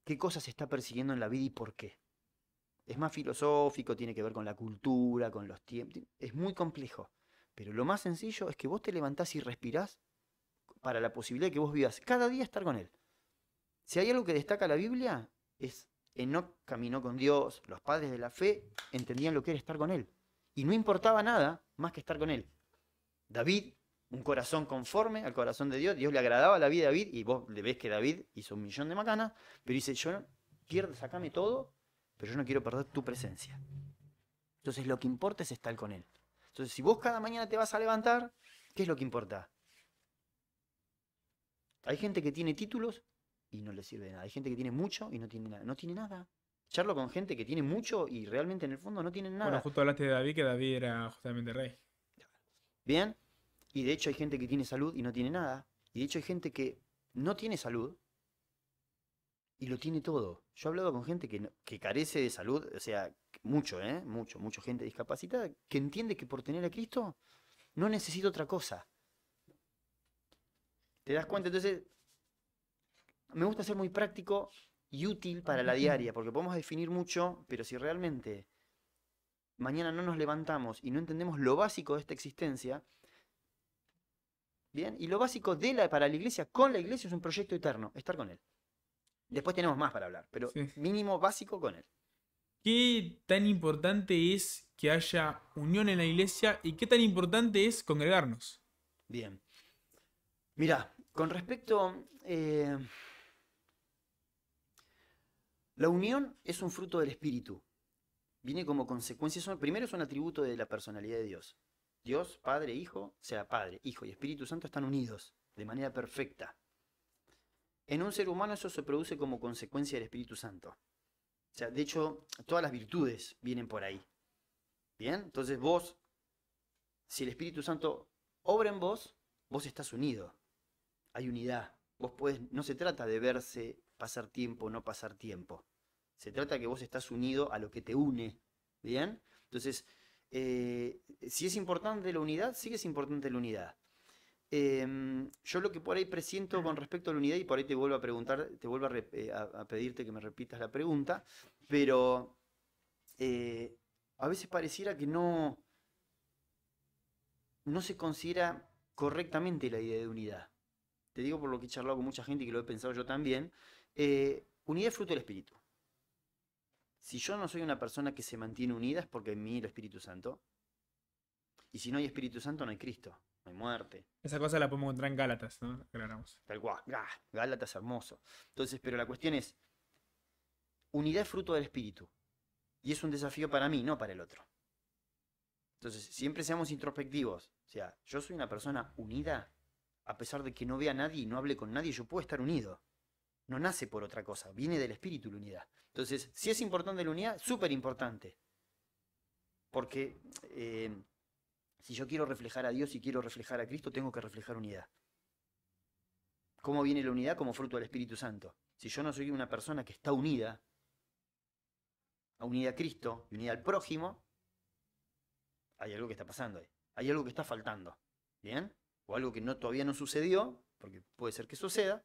S2: qué cosas se está persiguiendo en la vida y por qué. Es más filosófico, tiene que ver con la cultura, con los tiempos. Es muy complejo. Pero lo más sencillo es que vos te levantás y respirás para la posibilidad de que vos vivas cada día estar con Él. Si hay algo que destaca la Biblia, es Enoc caminó con Dios, los padres de la fe entendían lo que era estar con Él. Y no importaba nada más que estar con Él. David, un corazón conforme al corazón de Dios, Dios le agradaba la vida a David, y vos le ves que David hizo 1.000.000 de macanas, pero dice, yo no quiero, sacame todo, pero yo no quiero perder tu presencia. Entonces lo que importa es estar con Él. Entonces si vos cada mañana te vas a levantar, ¿qué es lo que importa? Hay gente que tiene títulos y no le sirve de nada. Hay gente que tiene mucho y no tiene nada. No tiene nada. Charlo con gente que tiene mucho y realmente en el fondo no tienen nada.
S1: Bueno, justo hablaste de David, que David era justamente rey.
S2: Bien. Y de hecho hay gente que tiene salud y no tiene nada. Y de hecho hay gente que no tiene salud y lo tiene todo. Yo he hablado con gente que carece de salud, o sea, mucho gente discapacitada, que entiende que por tener a Cristo no necesita otra cosa. ¿Te das cuenta? Entonces, me gusta ser muy práctico y útil para la diaria, porque podemos definir mucho, pero si realmente mañana no nos levantamos y no entendemos lo básico de esta existencia, ¿bien? Y lo básico para la iglesia, con la iglesia, es un proyecto eterno, estar con Él. Después tenemos más para hablar, pero sí, mínimo básico con Él.
S1: ¿Qué tan importante es que haya unión en la iglesia y qué tan importante es congregarnos?
S2: Bien. Mirá, con respecto... la unión es un fruto del Espíritu. Viene como consecuencia. Primero es un atributo de la personalidad de Dios. Dios, Padre, Hijo, o sea, Padre, Hijo y Espíritu Santo están unidos de manera perfecta. En un ser humano eso se produce como consecuencia del Espíritu Santo. O sea, de hecho, todas las virtudes vienen por ahí. ¿Bien? Entonces vos, si el Espíritu Santo obra en vos, vos estás unido. Hay unidad. Vos podés, no se trata de verse, pasar tiempo o no pasar tiempo. Se trata de que vos estás unido a lo que te une. ¿Bien? Entonces, si es importante la unidad, sí que es importante la unidad. Yo lo que por ahí presiento con respecto a la unidad, y por ahí te vuelvo a preguntar, te vuelvo a pedirte que me repitas la pregunta, pero a veces pareciera que no se considera correctamente la idea de unidad. Te digo por lo que he charlado con mucha gente y que lo he pensado yo también. Unidad es fruto del Espíritu. Si yo no soy una persona que se mantiene unida es porque en mí el Espíritu Santo. Y si no hay Espíritu Santo no hay Cristo, no hay muerte.
S1: Esa cosa la podemos encontrar en Gálatas, ¿no? Aclaramos.
S2: Tal cual. Gálatas hermoso. Entonces, pero la cuestión es, unidad es fruto del Espíritu. Y es un desafío para mí, no para el otro. Entonces, siempre seamos introspectivos. O sea, yo soy una persona unida, a pesar de que no vea a nadie y no hable con nadie, yo puedo estar unido. No nace por otra cosa, viene del Espíritu la unidad. Entonces, si es importante la unidad, súper importante. Porque si yo quiero reflejar a Dios y quiero reflejar a Cristo, tengo que reflejar unidad. ¿Cómo viene la unidad? Como fruto del Espíritu Santo. Si yo no soy una persona que está unida a Cristo y unida al prójimo, hay algo que está pasando ahí. Hay algo que está faltando. ¿Bien? O algo que todavía no sucedió, porque puede ser que suceda.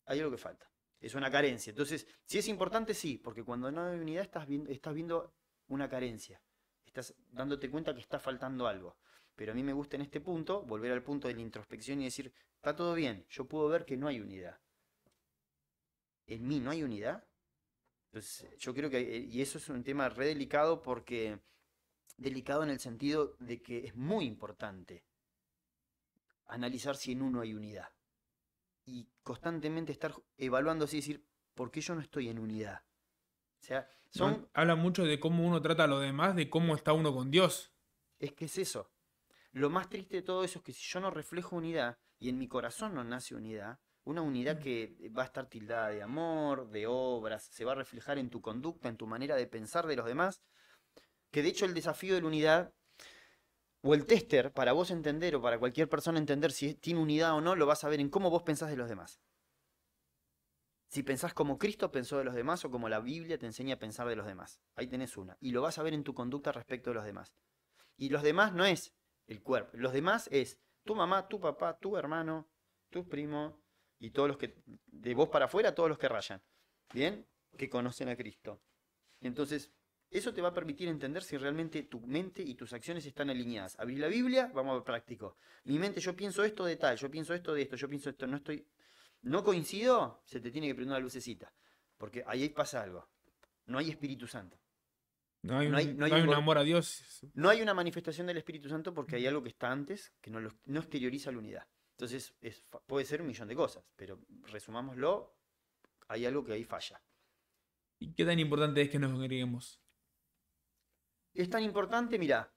S2: Hay algo que falta. Es una carencia. Entonces, si es importante, sí, porque cuando no hay unidad estás viendo una carencia. Estás dándote cuenta que está faltando algo. Pero a mí me gusta en este punto volver al punto de la introspección y decir, está todo bien, yo puedo ver que no hay unidad. En mí no hay unidad. Entonces, yo creo que, y eso es un tema re delicado porque, delicado en el sentido de que es muy importante analizar si en uno hay unidad. Y constantemente estar evaluando así y decir, ¿por qué yo no estoy en unidad? O sea,
S1: habla mucho de cómo uno trata a los demás, de cómo está uno con Dios.
S2: Es que es eso. Lo más triste de todo eso es que si yo no reflejo unidad y en mi corazón no nace unidad, una unidad que va a estar tildada de amor, de obras, se va a reflejar en tu conducta, en tu manera de pensar de los demás, que de hecho el desafío de la unidad, o el tester, para vos entender o para cualquier persona entender si tiene unidad o no, lo vas a ver en cómo vos pensás de los demás. Si pensás como Cristo pensó de los demás o como la Biblia te enseña a pensar de los demás. Ahí tenés una. Y lo vas a ver en tu conducta respecto de los demás. Y los demás no es el cuerpo. Los demás es tu mamá, tu papá, tu hermano, tu primo y todos los que, de vos para afuera, todos los que rayan. ¿Bien? Que conocen a Cristo. Entonces, eso te va a permitir entender si realmente tu mente y tus acciones están alineadas. Abrir la Biblia, vamos a ver práctico. Mi mente, yo pienso esto de tal, yo pienso esto de esto, yo pienso esto, no coincido, se te tiene que prender una lucecita. Porque ahí pasa algo. No hay Espíritu Santo.
S1: No hay un amor a Dios.
S2: No hay una manifestación del Espíritu Santo porque hay algo que está antes que no exterioriza la unidad. Entonces, puede ser un millón de cosas, pero resumámoslo, hay algo que ahí falla.
S1: ¿Y qué tan importante es que nos congreguemos?
S2: Es tan importante, mira,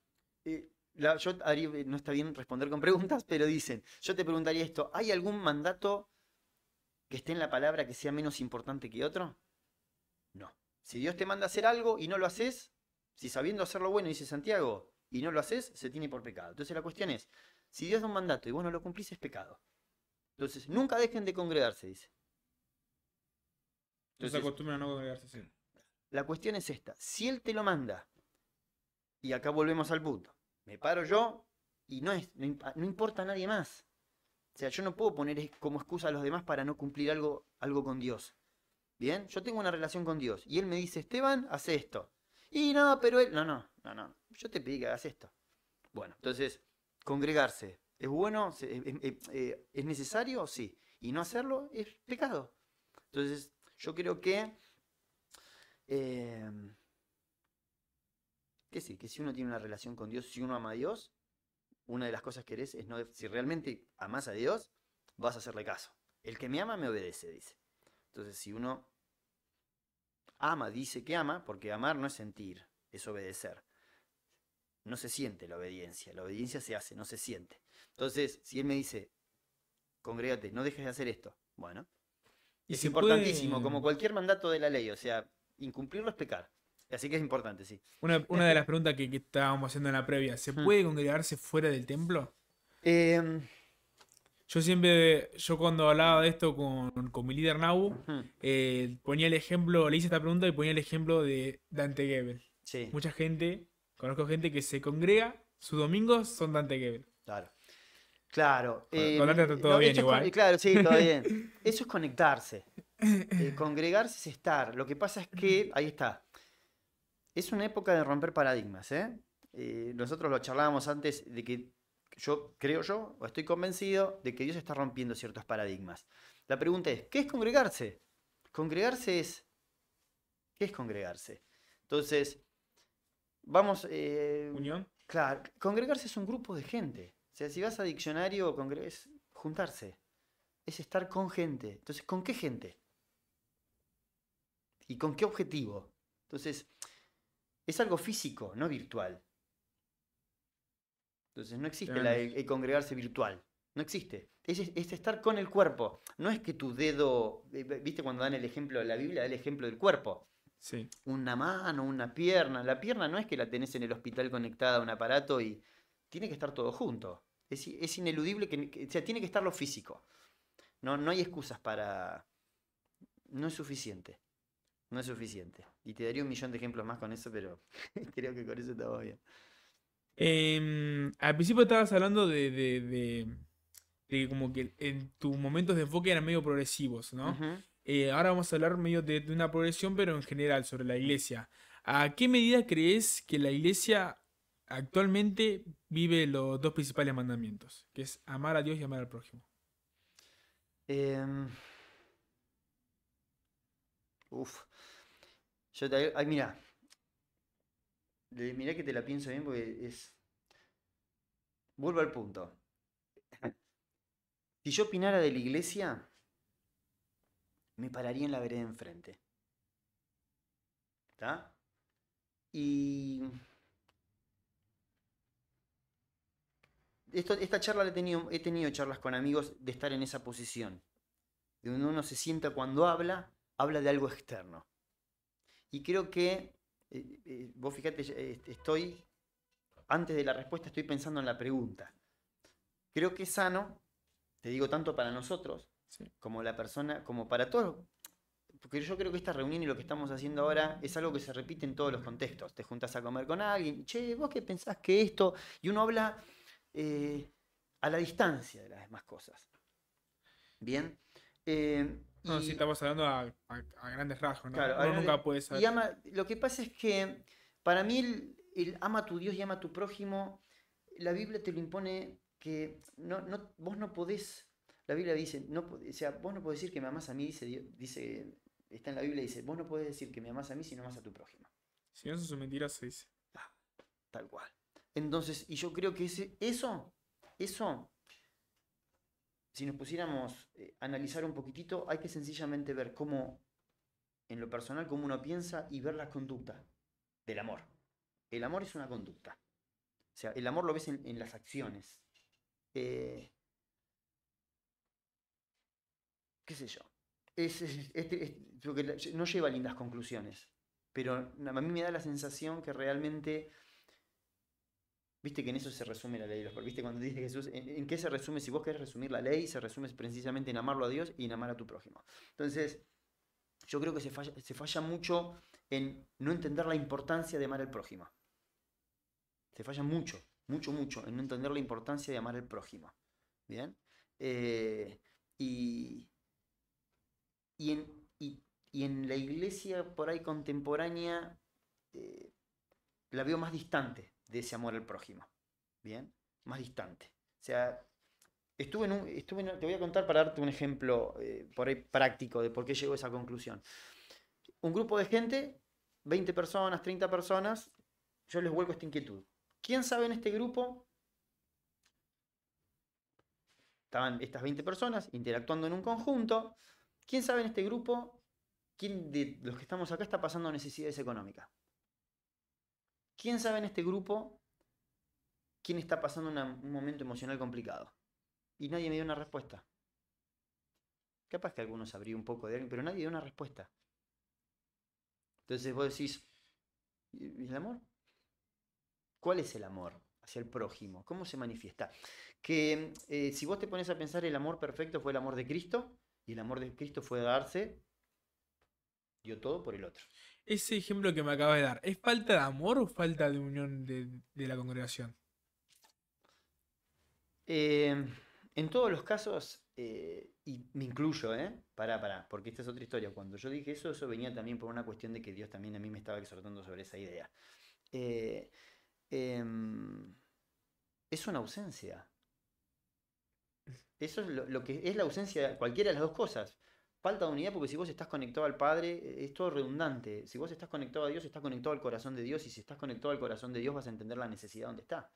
S2: no está bien responder con preguntas, pero dicen, yo te preguntaría esto, ¿hay algún mandato que esté en la palabra que sea menos importante que otro? No. Si Dios te manda a hacer algo y no lo haces, si sabiendo hacerlo bueno, dice Santiago, y no lo haces, se tiene por pecado. Entonces la cuestión es, si Dios da un mandato y vos no lo cumplís, es pecado. Entonces, nunca dejen de congregarse, dice.
S1: Entonces se acostumbran a no congregarse, sí.
S2: La cuestión es esta, si Él te lo manda, y acá volvemos al punto, me paro yo y no importa a nadie más. O sea, yo no puedo poner como excusa a los demás para no cumplir algo con Dios. Bien, yo tengo una relación con Dios y Él me dice, Esteban, haz esto. Y no, pero Él, no, yo te pedí que hagas esto. Bueno, entonces, congregarse, ¿es bueno? ¿Es necesario? Sí. Y no hacerlo es pecado. Entonces, yo creo que sí, que si uno tiene una relación con Dios, si uno ama a Dios, una de las cosas que eres es, si realmente amas a Dios, vas a hacerle caso. El que me ama me obedece, dice. Entonces, si uno ama, dice que ama, porque amar no es sentir, es obedecer. No se siente la obediencia se hace, no se siente. Entonces, si Él me dice, congrégate, no dejes de hacer esto, bueno, es importantísimo, como cualquier mandato de la ley, o sea, Incumplirlo es pecar. Así que es importante, sí.
S1: Una de las preguntas que estábamos haciendo en la previa, ¿se puede congregarse fuera del templo?
S2: Em,
S1: Yo cuando hablaba de esto con mi líder Nabu,
S2: Ujú.
S1: ponía el ejemplo, le hice esta pregunta y ponía el ejemplo de Dante Gebel.
S2: Sí,
S1: Mucha gente, conozco gente que se congrega, sus domingos son Dante Gebel.
S2: claro. Claro.
S1: Con Dante está todo
S2: No,
S1: bien
S2: esto
S1: igual.
S2: claro, sí, todo bien. Eso es conectarse. Congregarse es estar. Lo que pasa es que, ahí está. Es una época de romper paradigmas, ¿eh? Nosotros lo charlábamos antes de que yo, o estoy convencido de que Dios está rompiendo ciertos paradigmas. La pregunta es, ¿qué es congregarse? Congregarse es, ¿qué es congregarse? Entonces, vamos,
S1: Unión.
S2: claro, congregarse es un grupo de gente. O sea, si vas a diccionario, es juntarse, es estar con gente. Entonces, ¿con qué gente? ¿Y con qué objetivo? Entonces, es algo físico, no virtual. Entonces no existe
S1: Tremendo.
S2: el congregarse virtual. No existe. Es estar con el cuerpo. No es que tu dedo, viste cuando dan el ejemplo de la Biblia, da el ejemplo del cuerpo.
S1: Sí.
S2: Una mano, una pierna. La pierna no es que la tenés en el hospital conectada a un aparato y tiene que estar todo junto. Es ineludible o sea, tiene que estar lo físico. No hay excusas para... No es suficiente. No es suficiente. Y te daría un millón de ejemplos más con eso, pero creo que con eso estamos bien.
S1: Al principio estabas hablando de que como que en tus momentos de enfoque eran medio progresivos, ¿no?
S2: Ujú.
S1: Ahora vamos a hablar medio de una progresión, pero en general sobre la iglesia. ¿A qué medida crees que la iglesia actualmente vive los dos principales mandamientos? Que es amar a Dios y amar al prójimo.
S2: Em, uf. Ay, mira, mirá que te la pienso bien porque es... Vuelvo al punto. Si yo opinara de la iglesia, me pararía en la vereda enfrente. ¿Está? Y esta charla he tenido charlas con amigos de estar en esa posición. De donde uno se sienta cuando habla de algo externo. Y creo que, vos fíjate, antes de la respuesta estoy pensando en la pregunta. Creo que es sano, te digo tanto para nosotros,
S1: Sí.
S2: como la persona, como para todos, porque yo creo que esta reunión y lo que estamos haciendo ahora es algo que se repite en todos los contextos. Te juntas a comer con alguien, che, vos qué pensás que esto, y uno habla eh, a la distancia de las demás cosas. Bien.
S1: No, sí,
S2: Y
S1: estamos hablando a grandes rasgos, ¿no?
S2: claro,
S1: Uno nunca puede
S2: y
S1: saber.
S2: lo que pasa es que para mí el ama a tu Dios y ama a tu prójimo, la Biblia te lo impone que vos no podés, la Biblia dice, o sea, vos no podés decir que me amás a mí, está en la Biblia, dice, vos no podés decir que me amás a mí si no amás a tu prójimo.
S1: Si no, eso es mentira, se dice.
S2: Ah, tal cual. Entonces, y yo creo que eso, si nos pusiéramos a analizar un poquitito, hay que sencillamente ver cómo, en lo personal, cómo uno piensa y ver la conducta del amor. El amor es una conducta. O sea, el amor lo ves en las acciones. Eh, ¿Qué sé yo? Creo que no lleva lindas conclusiones. Pero a mí me da la sensación que realmente, viste que en eso se resume la ley. Viste cuando dice Jesús, ¿en qué se resume? Si vos querés resumir la ley, se resume precisamente en amarlo a Dios y en amar a tu prójimo. Entonces, yo creo que se falla mucho en no entender la importancia de amar al prójimo. Se falla mucho, mucho, mucho en no entender la importancia de amar al prójimo. ¿Bien? Eh, y, y, en, y en la iglesia por ahí contemporánea eh, la veo más distante de ese amor al prójimo. ¿Bien? Más distante. O sea, te voy a contar para darte un ejemplo por ahí práctico de por qué llegó a esa conclusión. Un grupo de gente, 20 personas, 30 personas, yo les vuelco esta inquietud. ¿Quién sabe en este grupo? Estaban estas 20 personas interactuando en un conjunto. ¿Quién sabe en este grupo? ¿Quién de los que estamos acá está pasando necesidades económicas? ¿Quién sabe en este grupo quién está pasando un momento emocional complicado? Y nadie me dio una respuesta. Capaz que algunos sabría un poco de alguien, pero nadie dio una respuesta. Entonces vos decís, ¿y el amor? ¿Cuál es el amor hacia el prójimo? ¿Cómo se manifiesta? Que si vos te pones a pensar, el amor perfecto fue el amor de Cristo, y el amor de Cristo fue darse, dio todo por el otro.
S1: Ese ejemplo que me acabas de dar, ¿es falta de amor o falta de unión de la congregación?
S2: Eh, en todos los casos, y me incluyo, pará, porque esta es otra historia. Cuando yo dije eso venía también por una cuestión de que Dios también a mí me estaba exhortando sobre esa idea. Eh, em, es una ausencia. Eso es lo que es la ausencia de cualquiera de las dos cosas. Falta de unidad porque si vos estás conectado al Padre, es todo redundante. Si vos estás conectado a Dios, estás conectado al corazón de Dios, y si estás conectado al corazón de Dios vas a entender la necesidad donde está.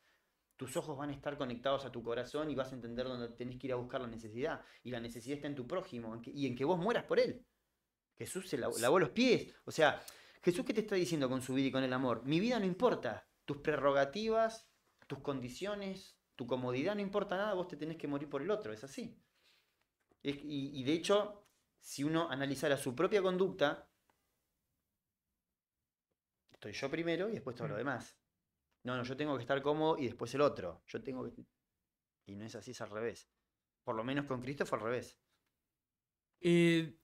S2: Tus ojos van a estar conectados a tu corazón y vas a entender dónde tenés que ir a buscar la necesidad. Y la necesidad está en tu prójimo y en que vos mueras por él. Jesús se lavó los pies. O sea, Jesús, ¿qué te está diciendo con su vida y con el amor? Mi vida no importa. Tus prerrogativas, tus condiciones, tu comodidad, no importa nada. Vos te tenés que morir por el otro. Es así. Y de hecho, si uno analizara su propia conducta, estoy yo primero y después todo lo demás. No, yo tengo que estar cómodo y después el otro. Yo tengo que... Y no es así, es al revés. Por lo menos con Cristo fue al revés.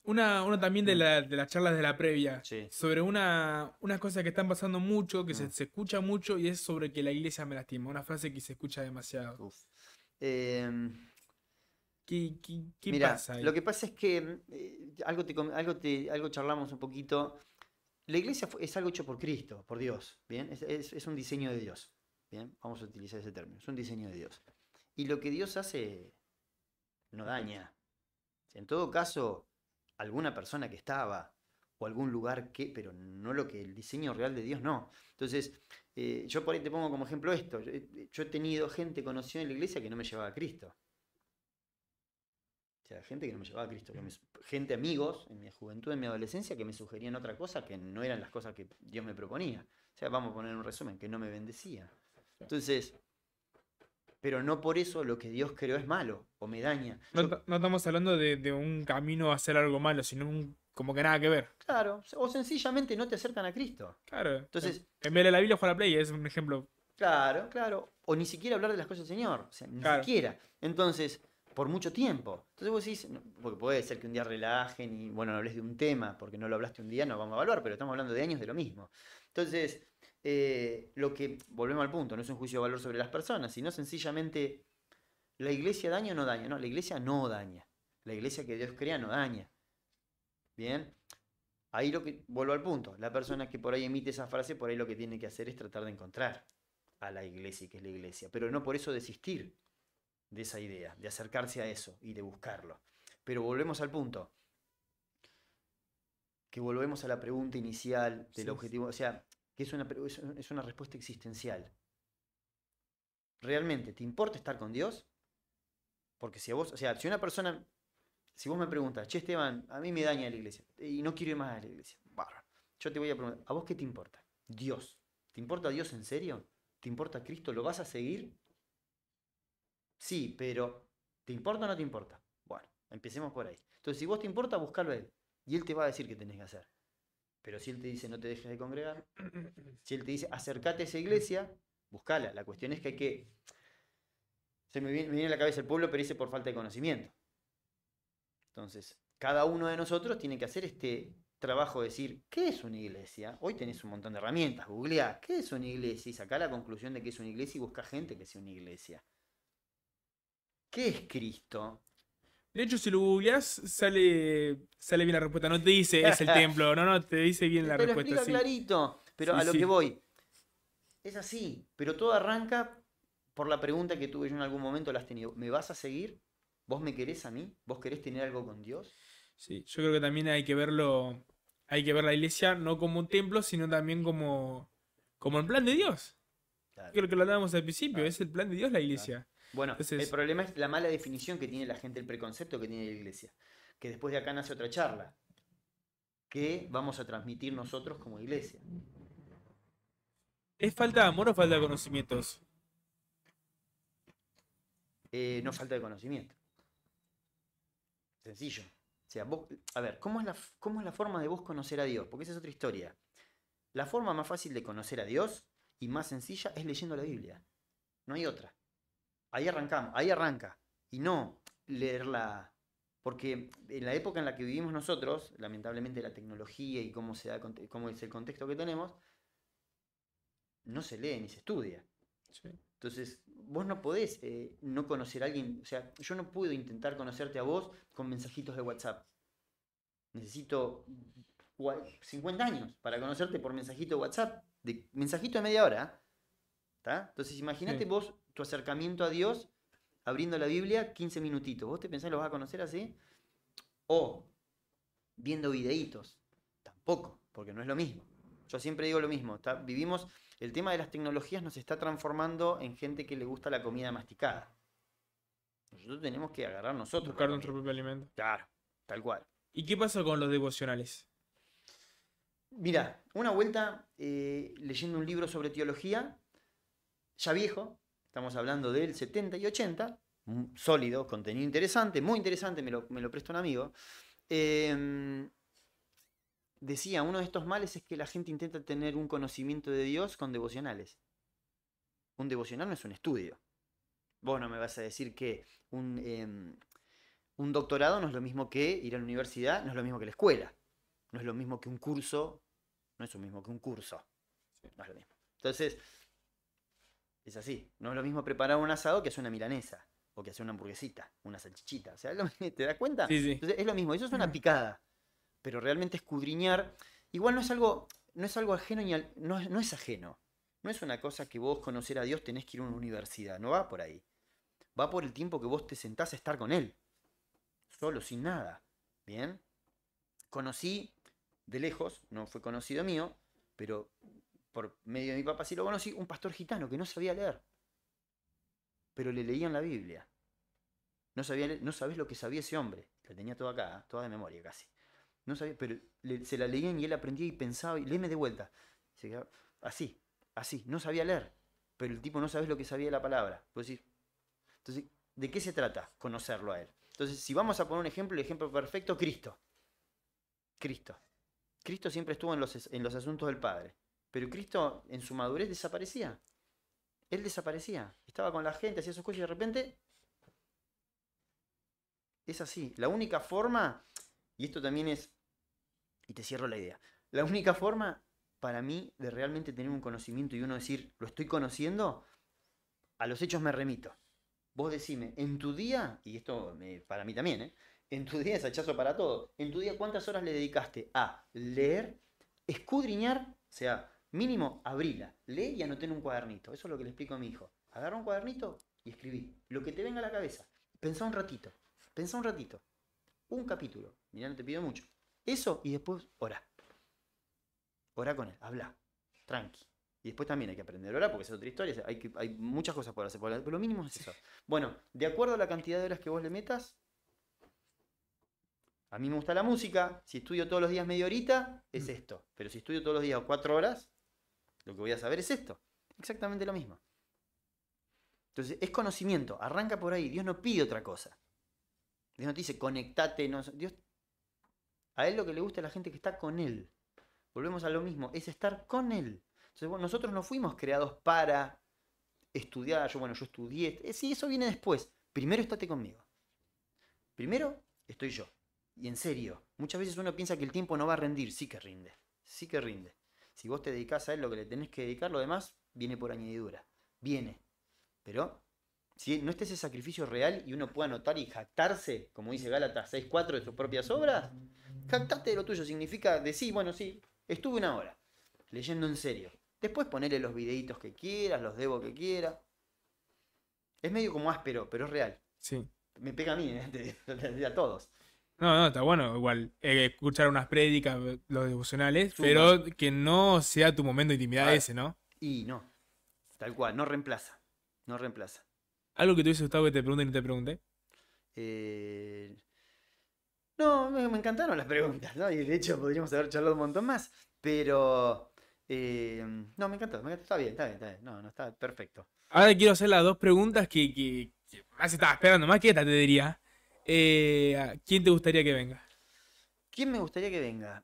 S1: Una también de las charlas de la previa,
S2: Sí.
S1: sobre una cosa que están pasando mucho, que se escucha mucho, y es sobre que la iglesia me lastima. Una frase que se escucha demasiado.
S2: Uf. Eh,
S1: ¿Qué
S2: Mira,
S1: pasa ahí?
S2: lo que pasa es que algo charlamos un poquito. La iglesia es algo hecho por Cristo, por Dios, ¿bien? Es un diseño de Dios, ¿bien? Vamos a utilizar ese término, es un diseño de Dios. Y lo que Dios hace no daña. En todo caso, alguna persona que estaba, o algún lugar que, pero no lo que el diseño real de Dios no. Entonces, yo por ahí te pongo como ejemplo esto. Yo he tenido gente conocida en la iglesia que no me llevaba a Cristo. O sea, gente que no me llevaba a Cristo, gente, amigos, en mi juventud, en mi adolescencia, que me sugerían otra cosa que no eran las cosas que Dios me proponía. O sea, vamos a poner un resumen, que no me bendecía. Entonces, pero no por eso lo que Dios creó es malo o me daña.
S1: No estamos hablando de un camino a hacer algo malo, sino como que nada que ver.
S2: Claro, o sencillamente no te acercan a Cristo.
S1: Claro.
S2: Entonces,
S1: En vez de la Biblia, juega la Play, es un ejemplo.
S2: claro. O ni siquiera hablar de las cosas del Señor. O sea, ni
S1: Claro.
S2: siquiera. Entonces, por mucho tiempo. Entonces vos decís, porque puede ser que un día relajen y, bueno, no hables de un tema, porque no lo hablaste un día, no vamos a evaluar, pero estamos hablando de años de lo mismo. Entonces, volvemos al punto, no es un juicio de valor sobre las personas, sino sencillamente, ¿la iglesia daña o no daña? No, la iglesia no daña. La iglesia que Dios crea no daña. Bien. Ahí vuelvo al punto, la persona que por ahí emite esa frase, por ahí lo que tiene que hacer es tratar de encontrar a la iglesia, que es la iglesia, pero no por eso desistir de esa idea, de acercarse a eso y de buscarlo. Pero volvemos al punto, que volvemos a la pregunta inicial del objetivo, o sea, que es una respuesta existencial. ¿Realmente te importa estar con Dios? Porque si a vos, o sea, si vos me preguntas, che Esteban, a mí me daña la iglesia y no quiero ir más a la iglesia, bárbaro. Yo te voy a preguntar, ¿a vos qué te importa? Dios. ¿Te importa Dios en serio? ¿Te importa Cristo? ¿Lo vas a seguir? Sí, pero ¿te importa o no te importa? Bueno, empecemos por ahí. Entonces, si vos te importa, buscalo a él. Y él te va a decir qué tenés que hacer. Pero si él te dice no te dejes de congregar, si él te dice acércate a esa iglesia, buscala. La cuestión es que hay que... me viene a la cabeza el pueblo perece por falta de conocimiento. Entonces, cada uno de nosotros tiene que hacer este trabajo de decir, ¿qué es una iglesia? Hoy tenés un montón de herramientas, googleá, ¿qué es una iglesia? Y sacá la conclusión de qué es una iglesia y busca gente que sea una iglesia. ¿Qué es Cristo?
S1: De hecho, si lo googleás, sale bien la respuesta. No te dice es el templo, no, te dice bien la
S2: Te lo
S1: respuesta.
S2: explica clarito, pero
S1: Sí,
S2: a lo
S1: sí.
S2: que voy. Es así, pero todo arranca por la pregunta que tuve yo en algún momento, la has tenido. ¿Me vas a seguir? ¿Vos me querés a mí? ¿Vos querés tener algo con Dios?
S1: Sí, yo creo que también hay que ver la iglesia no como un templo, sino también como el plan de Dios.
S2: Claro,
S1: Creo que lo hablábamos al principio,
S2: claro,
S1: es el plan de Dios la
S2: claro.
S1: iglesia.
S2: Bueno, el
S1: Entonces,
S2: problema es la mala definición que tiene la gente, el preconcepto que tiene la iglesia. Que después de acá nace otra charla. Que vamos a transmitir nosotros como iglesia.
S1: ¿es falta de amor o falta de conocimientos?
S2: No falta de conocimiento. Sencillo. O sea, vos, a ver, ¿cómo es la forma de vos conocer a Dios? Porque esa es otra historia. La forma más fácil de conocer a Dios y más sencilla es leyendo la Biblia. No hay otra. Ahí arrancamos, ahí arranca. Y no leerla. Porque en la época en la que vivimos nosotros, lamentablemente la tecnología y cómo es el contexto que tenemos, no se lee ni se estudia.
S1: Sí.
S2: Entonces, vos no podés no conocer a alguien. O sea, yo no puedo intentar conocerte a vos con mensajitos de WhatsApp. Necesito 50 años para conocerte por mensajito de WhatsApp. Mensajito de media hora. ¿Tá? Entonces, imagínate vos tu acercamiento a Dios abriendo la Biblia 15 minutitos. ¿Vos te pensás que lo vas a conocer así? O viendo videitos. Tampoco, porque no es lo mismo. Yo siempre digo lo mismo. Vivimos, el tema de las tecnologías nos está transformando en gente que le gusta la comida masticada. Nosotros tenemos que agarrar nosotros.
S1: Buscar nuestro propio alimento.
S2: Claro, tal cual.
S1: ¿Y qué pasa con los devocionales?
S2: Mira, una vuelta leyendo un libro sobre teología, ya viejo, estamos hablando del 70 y 80, sólido, contenido interesante, muy interesante, me lo presta un amigo. Decía, uno de estos males es que la gente intenta tener un conocimiento de Dios con devocionales. Un devocional no es un estudio. Vos no me vas a decir que un doctorado no es lo mismo que ir a la universidad, no es lo mismo que la escuela. No es lo mismo que un curso, no es lo mismo que un curso. No es lo mismo. Entonces, es así. No es lo mismo preparar un asado que hacer una milanesa. O que hacer una hamburguesita, una salchichita. O sea, ¿te das cuenta?
S1: Sí, sí.
S2: Entonces, es lo mismo. Eso es una picada. Pero realmente escudriñar, igual no es algo ajeno, no es ajeno. No es una cosa que vos conocer a Dios tenés que ir a una universidad. No va por ahí. Va por el tiempo que vos te sentás a estar con Él. Solo, sin nada. ¿Bien? Conocí de lejos, no fue conocido mío, pero por medio de mi papá sí lo conocí, un pastor gitano que no sabía leer. Pero le leían la Biblia. No sabés lo que sabía ese hombre. La tenía toda acá, toda de memoria casi. No sabía, pero se la leían y él aprendía y pensaba, y léeme de vuelta. Se quedaba, así, no sabía leer. Pero el tipo no sabés lo que sabía de la palabra. Entonces, ¿de qué se trata? Conocerlo a él. Entonces, si vamos a poner un ejemplo, el ejemplo perfecto, Cristo. Cristo siempre estuvo en los asuntos del Padre. Pero Cristo, en su madurez, desaparecía. Él desaparecía. Estaba con la gente, hacía sus cosas y de repente... Es así. La única forma, y esto también es... Y te cierro la idea. La única forma, para mí, de realmente tener un conocimiento y uno decir, lo estoy conociendo, a los hechos me remito. Vos decime, en tu día, y esto para mí también, en tu día es hachazo para todo. En tu día, ¿cuántas horas le dedicaste a leer, escudriñar? O sea, mínimo, abrila, lee y anoté en un cuadernito. Eso es lo que le explico a mi hijo. Agarra un cuadernito y escribí lo que te venga a la cabeza. Pensá un ratito. Un capítulo. Mirá, no te pido mucho. Eso y después orá. Orá con él, habla. Tranqui. Y después también hay que aprender a orar porque es otra historia. Hay muchas cosas por hacer. Pero lo mínimo es eso. Bueno, de acuerdo a la cantidad de horas que vos le metas, a mí me gusta la música. Si estudio todos los días media horita, es esto. Pero si estudio todos los días 4 horas, lo que voy a saber es esto. Exactamente lo mismo. Entonces, es conocimiento. Arranca por ahí. Dios no pide otra cosa. Dios no te dice, conectate. No, Dios, a Él lo que le gusta es la gente que está con Él. Volvemos a lo mismo. Es estar con Él. Entonces, bueno, nosotros no fuimos creados para estudiar. Yo estudié. Sí, eso viene después. Primero estate conmigo. Primero estoy yo. Y en serio, muchas veces uno piensa que el tiempo no va a rendir. Sí que rinde. Sí que rinde. Si vos te dedicás a Él lo que le tenés que dedicar, lo demás viene por añadidura. Viene. Pero si no esté ese sacrificio real y uno pueda anotar y jactarse, como dice Gálatas 6:4 de sus propias obras, jactate de lo tuyo. Significa decir, bueno, sí, estuve 1 hora leyendo en serio. Después ponele los videitos que quieras, los devos que quieras. Es medio como áspero, pero es real.
S1: Sí.
S2: Me pega a mí, a todos.
S1: No, está bueno, igual, escuchar unas prédicas, los devocionales,
S2: Suma.
S1: pero que no sea tu momento de intimidad ese, ¿no?
S2: Y no, tal cual, no reemplaza. No reemplaza.
S1: ¿Algo que te hubiese gustado que te pregunte y no te pregunté?
S2: No, me encantaron las preguntas, ¿no? Y de hecho podríamos haber charlado un montón más. Pero... no, me encantó, está bien. No, está perfecto.
S1: Ahora quiero hacer las 2 preguntas que más estaba esperando, más que esta te diría. ¿Quién te gustaría que venga?
S2: ¿Quién me gustaría que venga?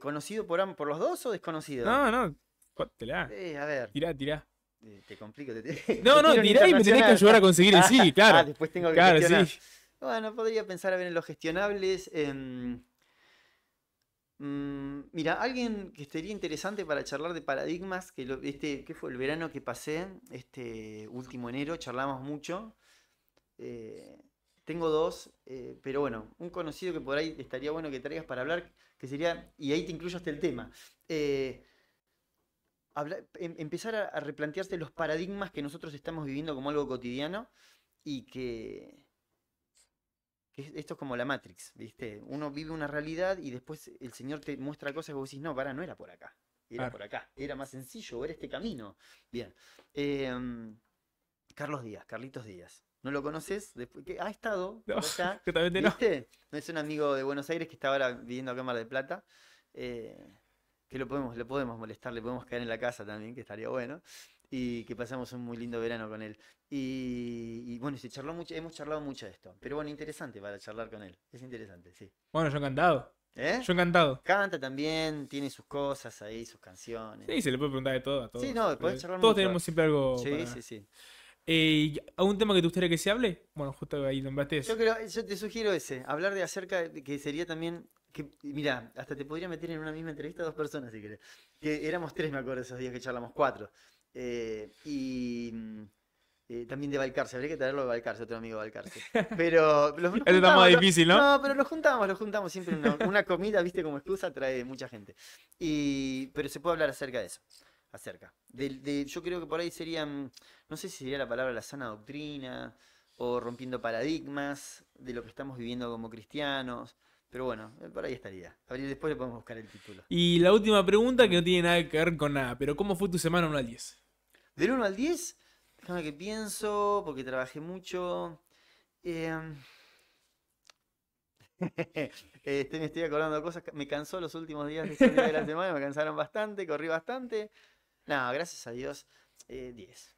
S2: ¿Conocido por los dos o desconocido?
S1: No, jugátela.
S2: A ver,
S1: Tirá.
S2: te complico.
S1: No,
S2: te tiro un
S1: tirá y me tenés que
S2: internacional.
S1: ayudar a conseguir el sí, claro.
S2: Después tengo que
S1: Claro,
S2: gestionar.
S1: sí.
S2: Bueno, podría pensar a ver en los gestionables. Mira, alguien que estaría interesante para charlar de paradigmas, ¿qué fue el verano que pasé? Este último enero, charlamos mucho. Tengo dos, pero bueno, un conocido que por ahí estaría bueno que traigas para hablar, que sería, y ahí te incluyo hasta el tema, empezar a replantearse los paradigmas que nosotros estamos viviendo como algo cotidiano y esto es como la Matrix, ¿viste? Uno vive una realidad y después el Señor te muestra cosas que vos decís, no, no era por acá, era
S1: Claro.
S2: por acá, era más sencillo, era este camino. Bien. Carlitos Díaz. ¿No lo conoces? Después, que ha estado
S1: No,
S2: por allá,
S1: justamente no.
S2: ¿viste? No es un amigo de Buenos Aires que está ahora viviendo acá en Mar del Plata. Que lo podemos molestar, le podemos caer en la casa también, que estaría bueno. Y que pasamos un muy lindo verano con él. Y bueno, se charló mucho, hemos charlado mucho de esto. Pero bueno, interesante para charlar con él. Es interesante, sí.
S1: Bueno, yo encantado.
S2: ¿Eh?
S1: Yo encantado.
S2: Canta también, tiene sus cosas ahí, sus canciones.
S1: Sí, se le puede preguntar de todo a todos.
S2: Sí, no, podés charlar
S1: Todos
S2: mucho.
S1: tenemos siempre algo
S2: Sí,
S1: para...
S2: sí.
S1: ¿Algún tema que te gustaría que se hable? Bueno, justo ahí nombraste eso.
S2: Yo te sugiero ese, hablar de acerca de que sería también, mira, hasta te podría meter en una misma entrevista a dos personas si querés. Que éramos tres, me acuerdo, esos días que charlamos, cuatro. También de Balcarce, habría que traerlo de Balcarce, otro amigo de Balcarce. Pero
S1: Eso está más difícil, ¿no?
S2: No, pero lo juntamos siempre. Una comida, viste, como excusa, trae mucha gente. Pero se puede hablar acerca de eso. Yo creo que por ahí serían, no sé si sería la palabra la sana doctrina, o rompiendo paradigmas de lo que estamos viviendo como cristianos. Pero bueno, por ahí estaría. Después le podemos buscar el título.
S1: Y la última pregunta que no tiene nada que ver con nada, pero ¿cómo fue tu semana 1 al 10?
S2: Del 1 al 10, déjame que pienso, porque trabajé mucho. Me estoy acordando de cosas. Me cansó los últimos días de la semana, me cansaron bastante, corrí bastante. No, gracias a Dios, 10.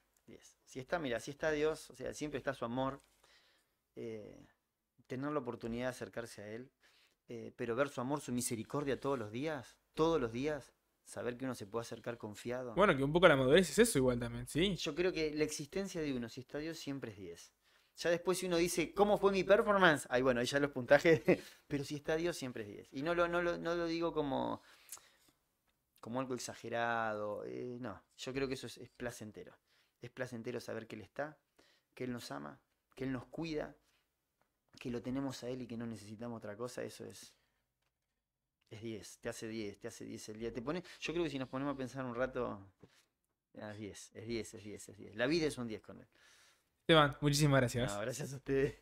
S2: Si está Dios, o sea, siempre está su amor. Tener la oportunidad de acercarse a Él, pero ver su amor, su misericordia todos los días, saber que uno se puede acercar confiado.
S1: Bueno, que un poco la madurez es eso igual también, ¿sí?
S2: Yo creo que la existencia de uno, si está Dios, siempre es 10. Ya después si uno dice, ¿cómo fue mi performance? Ahí bueno, ahí ya los puntajes, pero si está Dios, siempre es 10. Y no lo digo como algo exagerado, no, yo creo que eso es placentero. Es placentero saber que Él está, que Él nos ama, que Él nos cuida, que lo tenemos a Él y que no necesitamos otra cosa. Eso es 10, te hace 10 el día. Yo creo que si nos ponemos a pensar un rato, es 10. La vida es un 10 con Él.
S1: Esteban, muchísimas gracias.
S2: No, gracias a ustedes.